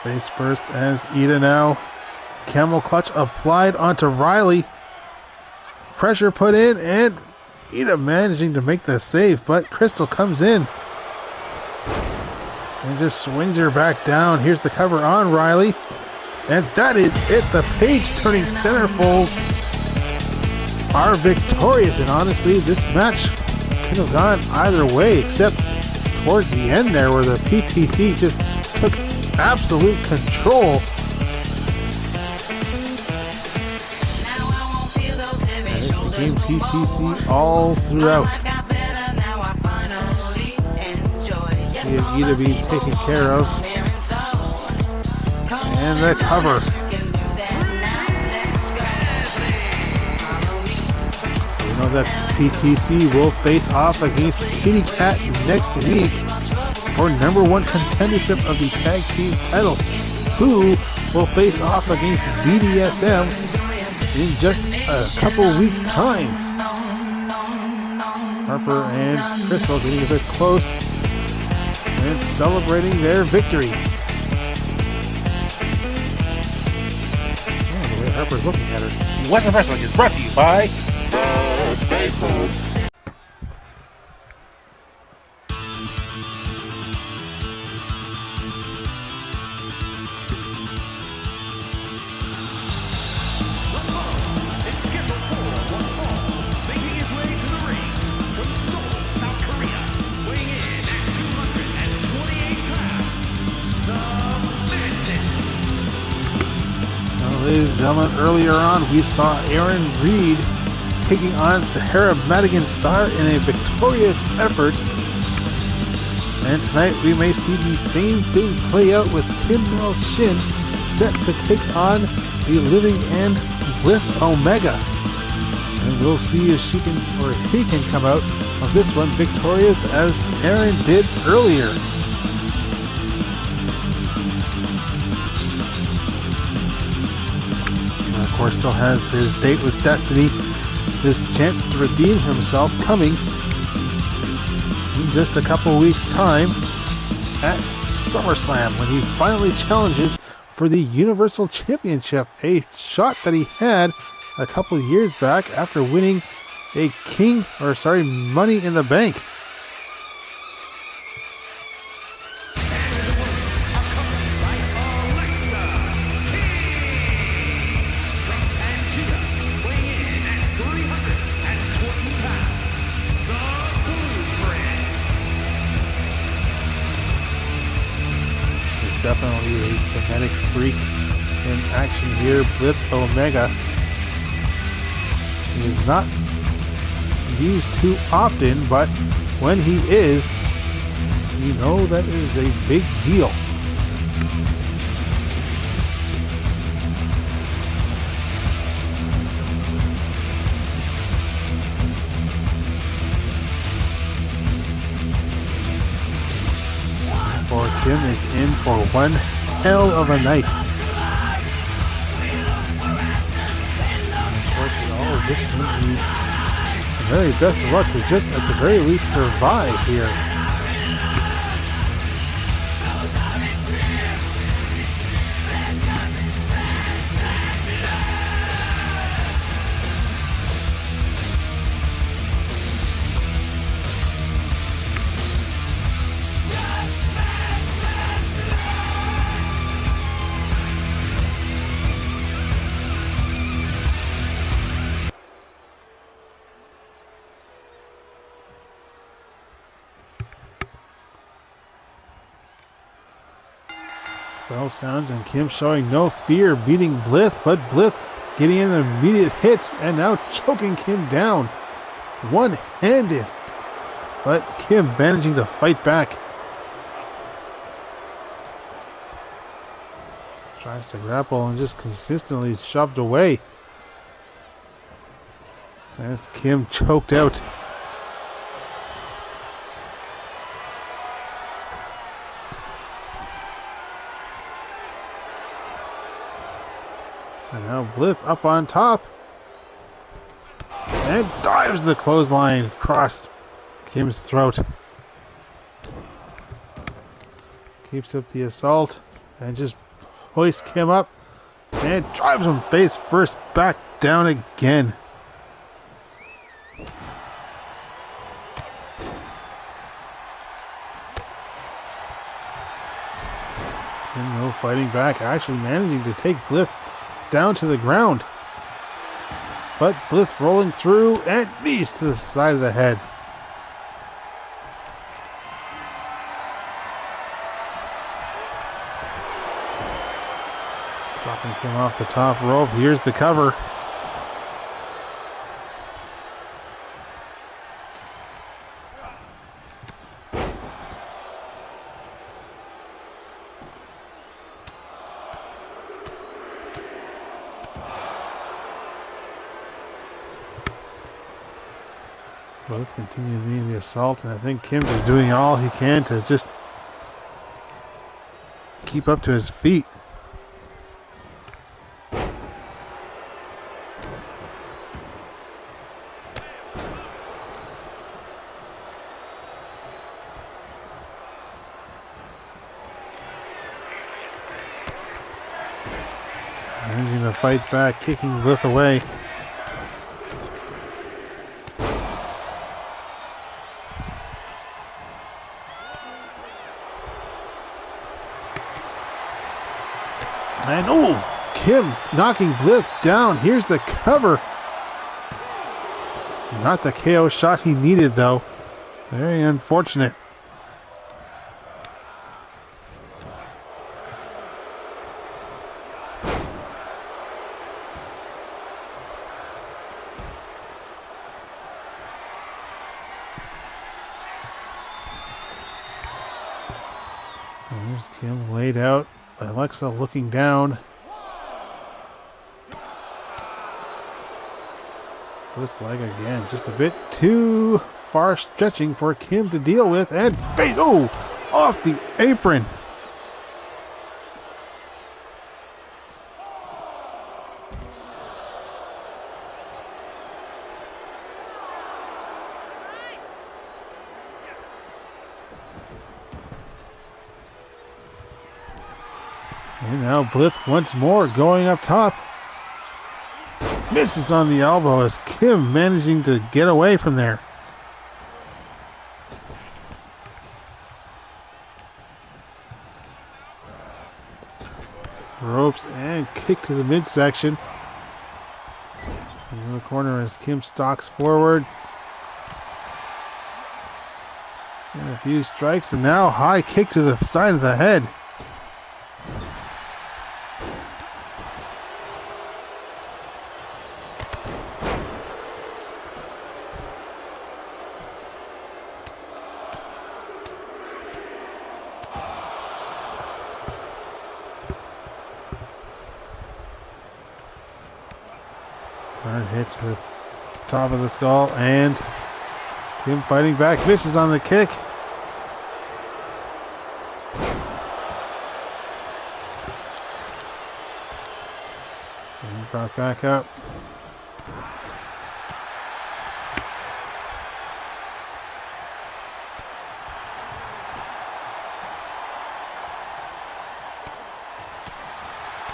Speaker 1: Face first as Ida now. Camel clutch applied onto Riley. Pressure put in, and Ida managing to make the save, but Crystal comes in and just swings her back down. Here's the cover on Riley, and that is it. The page-turning centerfolds are victorious, and honestly, this match could have gone either way, except towards the end there, where the PTC just took absolute control. Team PTC all throughout. See Ida being taken care of. And the cover. You know that PTC will face off against Kitty Cat next week for number one contendership of the tag team titles. who will face off against BDSM in just a couple weeks' time. Harper and Crystal getting a bit close and celebrating their victory. Oh, the way Harper's looking at her.
Speaker 2: Whassup Wrestling is brought to you by
Speaker 4: It's scheduled for one fall, making his way to the ring from Seoul, South Korea, weighing in at 228 pounds, the Madison.
Speaker 1: Now, ladies and gentlemen, earlier on we saw Erin Reed taking on Zahara Madigan-Star in a victorious effort. And tonight we may see the same thing play out with Kim Shin set to take on the Living and Blith Omega. And we'll see if she can or he can come out of this one victorious as Erin did earlier. And of course still has his date with Destiny, his chance to redeem himself coming in just a couple weeks' time at SummerSlam when he finally challenges for the Universal Championship, a shot that he had a couple of years back after winning a Money in the Bank. Definitely a genetic freak in action here. Blith Omega. He is not used too often, but when he is, you know that is a big deal. For Kim is in for one hell of a night. Unfortunately, all of this would be the very best of luck to just at the very least survive here. Bell sounds and Kim showing no fear beating Blith, but Blith getting in immediate hits and now choking Kim down. One-handed. But Kim managing to fight back. Tries to grapple and just consistently shoved away. As Kim choked out. And now Blith up on top. And dives the clothesline across Kim's throat. Keeps up the assault and just hoists Kim up. And drives him face first back down again. Kim, no fighting back, actually managing to take Blith down to the ground. But Blith rolling through and knees to the side of the head. Dropping Kim off the top rope. Here's the cover. Both continue leading the assault, and I think Kim is doing all he can to just keep up to his feet. Managing to fight back, kicking Blith away. And Kim knocking Blith down. Here's the cover. Not the KO shot he needed, though. Very unfortunate. There's Kim laid out. Alexa looking down. Looks like again, just a bit too far stretching for Kim to deal with, and face off the apron. And now Blith once more going up top. Misses on the elbow as Kim managing to get away from there. Ropes and kick to the midsection. In the corner as Kim stalks forward. And a few strikes, and now high kick to the side of the head. Hard hit to the top of the skull, and Kim fighting back, misses on the kick. And brought back up.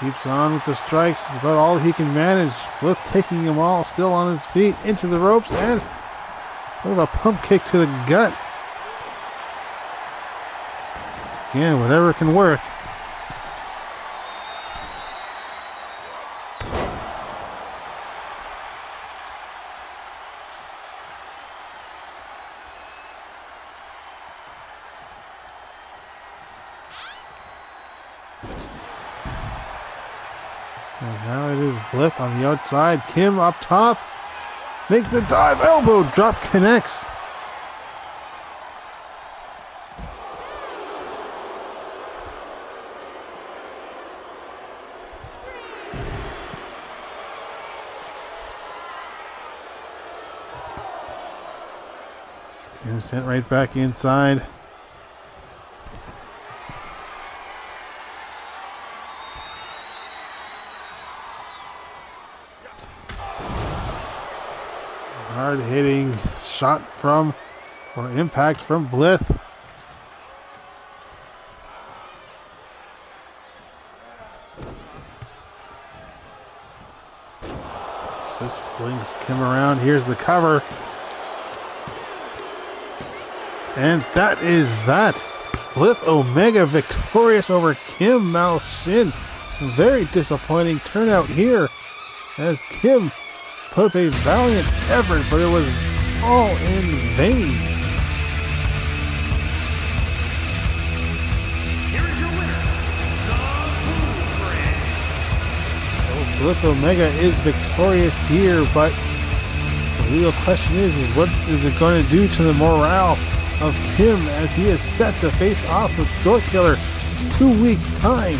Speaker 1: Keeps on with the strikes. It's about all he can manage. Blith taking them all, still on his feet, into the ropes, and what of a pump kick to the gut. Again, whatever can work. As now it is Blith on the outside. Kim up top. Makes the dive. Elbow drop connects. Kim sent right back inside. Hard hitting shot from, or impact from Blith. Just flings Kim around. Here's the cover. And that is that. Blith Omega victorious over Kim Mal Shin. Very disappointing turnout here as Kim put up a valiant effort, but it was all in vain.
Speaker 4: Here is your winner, the
Speaker 1: Blith Omega is victorious here, but the real question is what is it going to do to the morale of Kim as he is set to face off with Dork Killer in 2 weeks' time?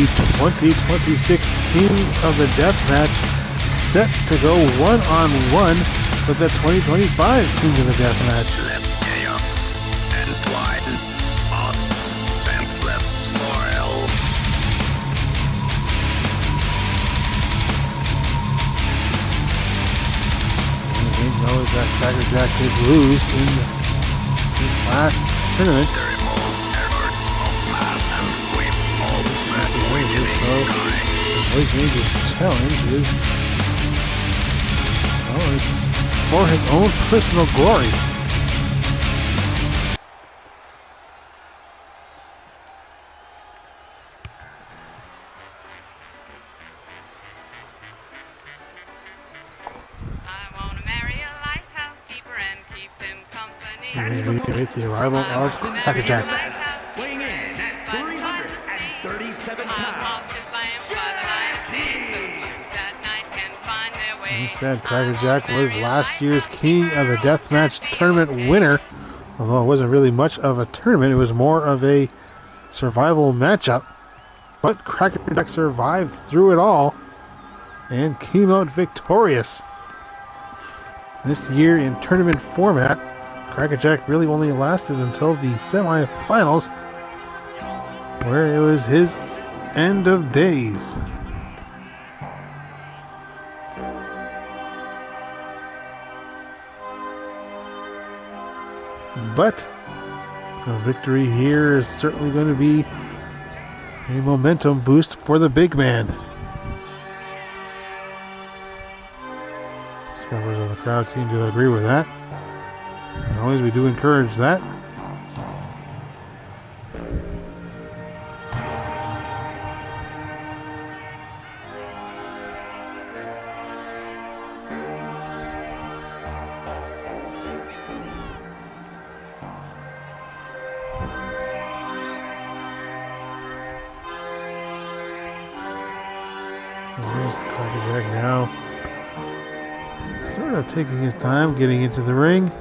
Speaker 1: the 2026 King of the Deathmatch, set to go one-on-one with the 2025 King of the Deathmatch. Knows that Crackerjack did lose in this last tournament. So Void Mange's challenge is, well, it's for his own personal glory. Right, the arrival of Crackerjack.
Speaker 4: Weighing in at 337 pounds.
Speaker 1: He said Crackerjack was last year's King of the Deathmatch tournament winner. Although it wasn't really much of a tournament, it was more of a survival matchup. But Crackerjack survived through it all and came out victorious. This year in tournament format, Crackerjack really only lasted until the semifinals, where it was his end of days. But a victory here is certainly going to be a momentum boost for the big man. Some members of the crowd seem to agree with that. As always, we do encourage that. Crackerjack now sort of taking his time getting into the ring.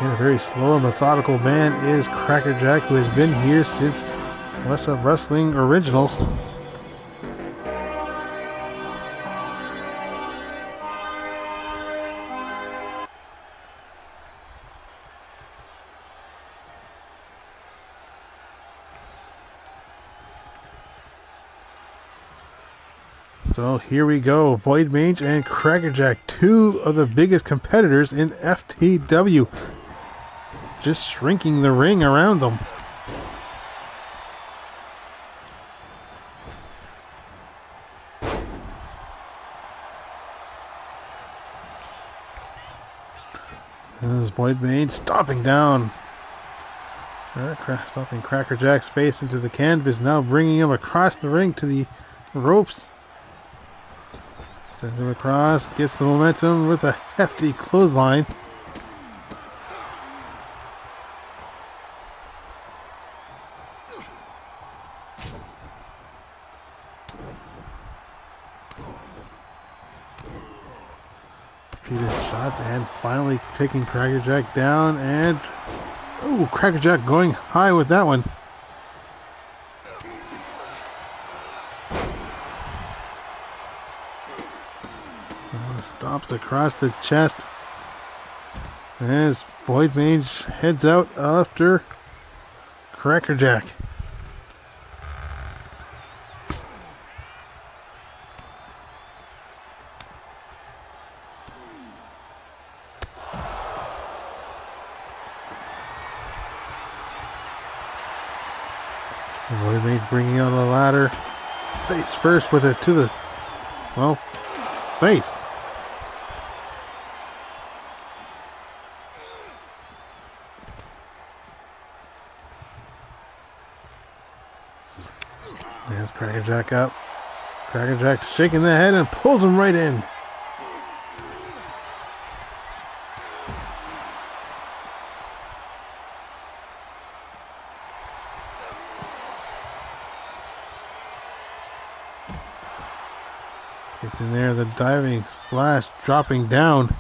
Speaker 1: And a very slow and methodical man is Crackerjack, who has been here since Whassup Wrestling Originals. So here we go, Void Mange and Crackerjack, two of the biggest competitors in FTW, just shrinking the ring around them. This is Void Mange stomping down, stomping Crackerjack's face into the canvas, now bringing him across the ring to the ropes. Sends him across, gets the momentum with a hefty clothesline. Repeated shots and finally taking Crackerjack down, and Crackerjack going high with that one. Stops across the chest as Void Mange heads out after Crackerjack. Void Mange bringing on the ladder, face first with it to the, face. There's Crackerjack up. Crackerjack shaking the head and pulls him right in. Gets in there, the diving splash dropping down.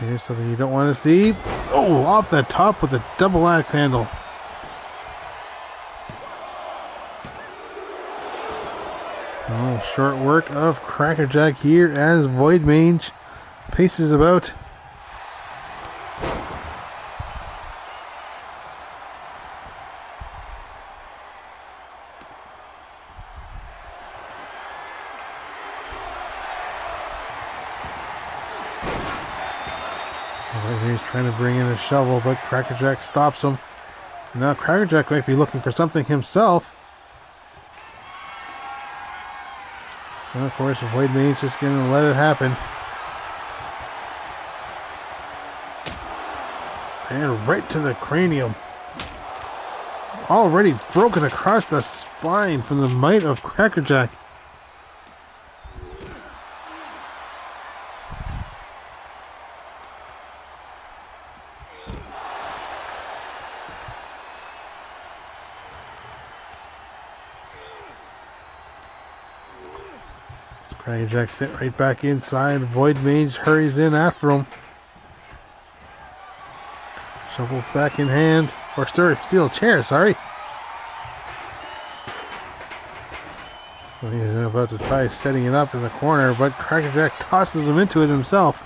Speaker 1: Here's something you don't want to see. Oh, off the top with a double axe handle. Oh, short work of Crackerjack here as Void Mange paces about. He's trying to bring in a shovel, but Crackerjack stops him. Now Crackerjack might be looking for something himself. And of course, Void Mange just going to let it happen. And right to the cranium. Already broken across the spine from the might of Crackerjack. Crackerjack sent right back inside. Void Mange hurries in after him. Shovel back in hand. Or steel chair, sorry. Well, he's about to try setting it up in the corner, but Crackerjack tosses him into it himself.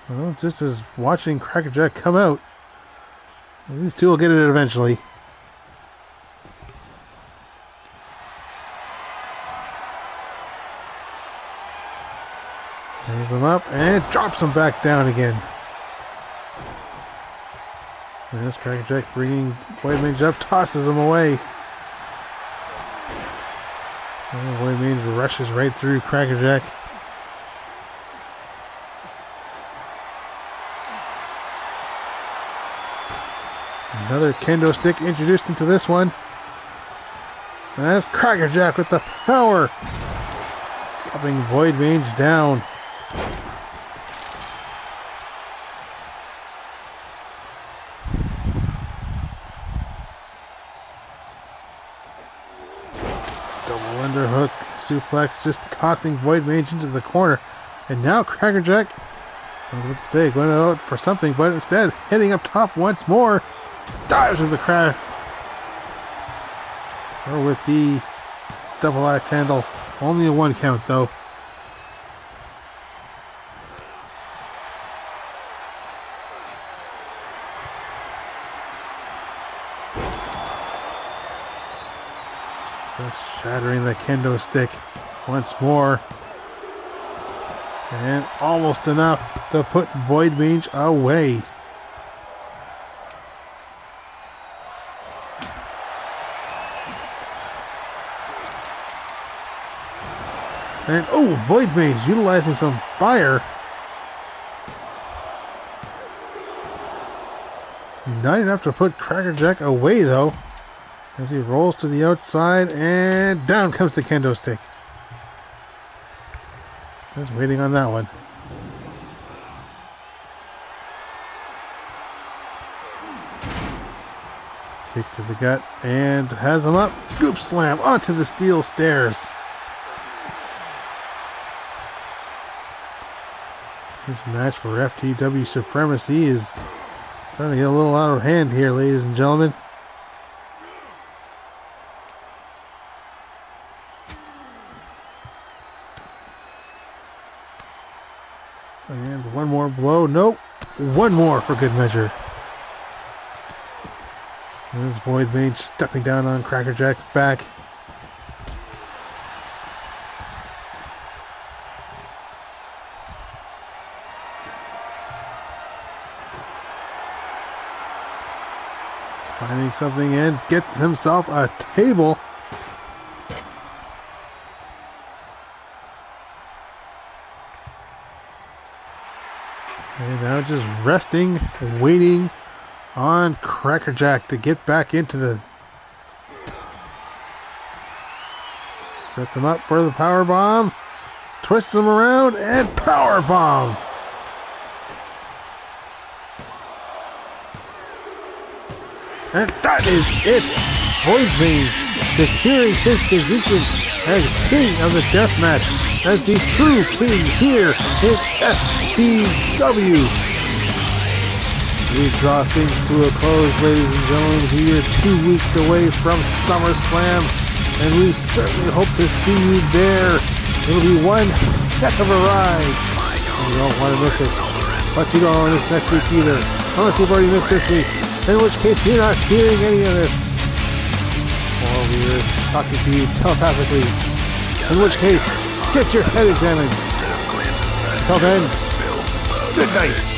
Speaker 1: Well, just as watching Crackerjack come out, these two will get it eventually. Brings him up and drops him back down again. There's Crackerjack bringing Void Mange up, tosses him away. And Void Mange rushes right through Crackerjack. Another kendo stick introduced into this one. And that's Crackerjack with the power. Dropping Void Mange down. Double underhook, suplex, just tossing Void Mange into the corner. And now Crackerjack, I was about to say, going out for something, but instead hitting up top once more. Dives with the crash. Or with the double axe handle. Only a 1 count though. Just shattering the kendo stick once more. And almost enough to put Void Mange away. And oh, Void Mange utilizing some fire. Not enough to put Crackerjack away though. As he rolls to the outside and down comes the kendo stick. Just waiting on that one. Kick to the gut and has him up. Scoop slam onto the steel stairs. This match for FTW Supremacy is starting to get a little out of hand here, ladies and gentlemen. And one more blow. Nope. One more for good measure. And this Void Mange stepping down on Crackerjack's back. Finding something and gets himself a table. And now just resting, waiting on Crackerjack to get back into the... Sets him up for the power bomb. Twists him around and power bomb. And that is it. Mange securing his position as king of the deathmatch, as the true king here in FTW. We draw things to a close, ladies and gentlemen. We are 2 weeks away from SummerSlam, and we certainly hope to see you there. It'll be one heck of a ride. You don't want to miss it. But you don't want to miss next week either, unless you've already missed this week, in which case you're not hearing any of this. Or we're talking to you telepathically, in which case, get your head examined. Until then, good night.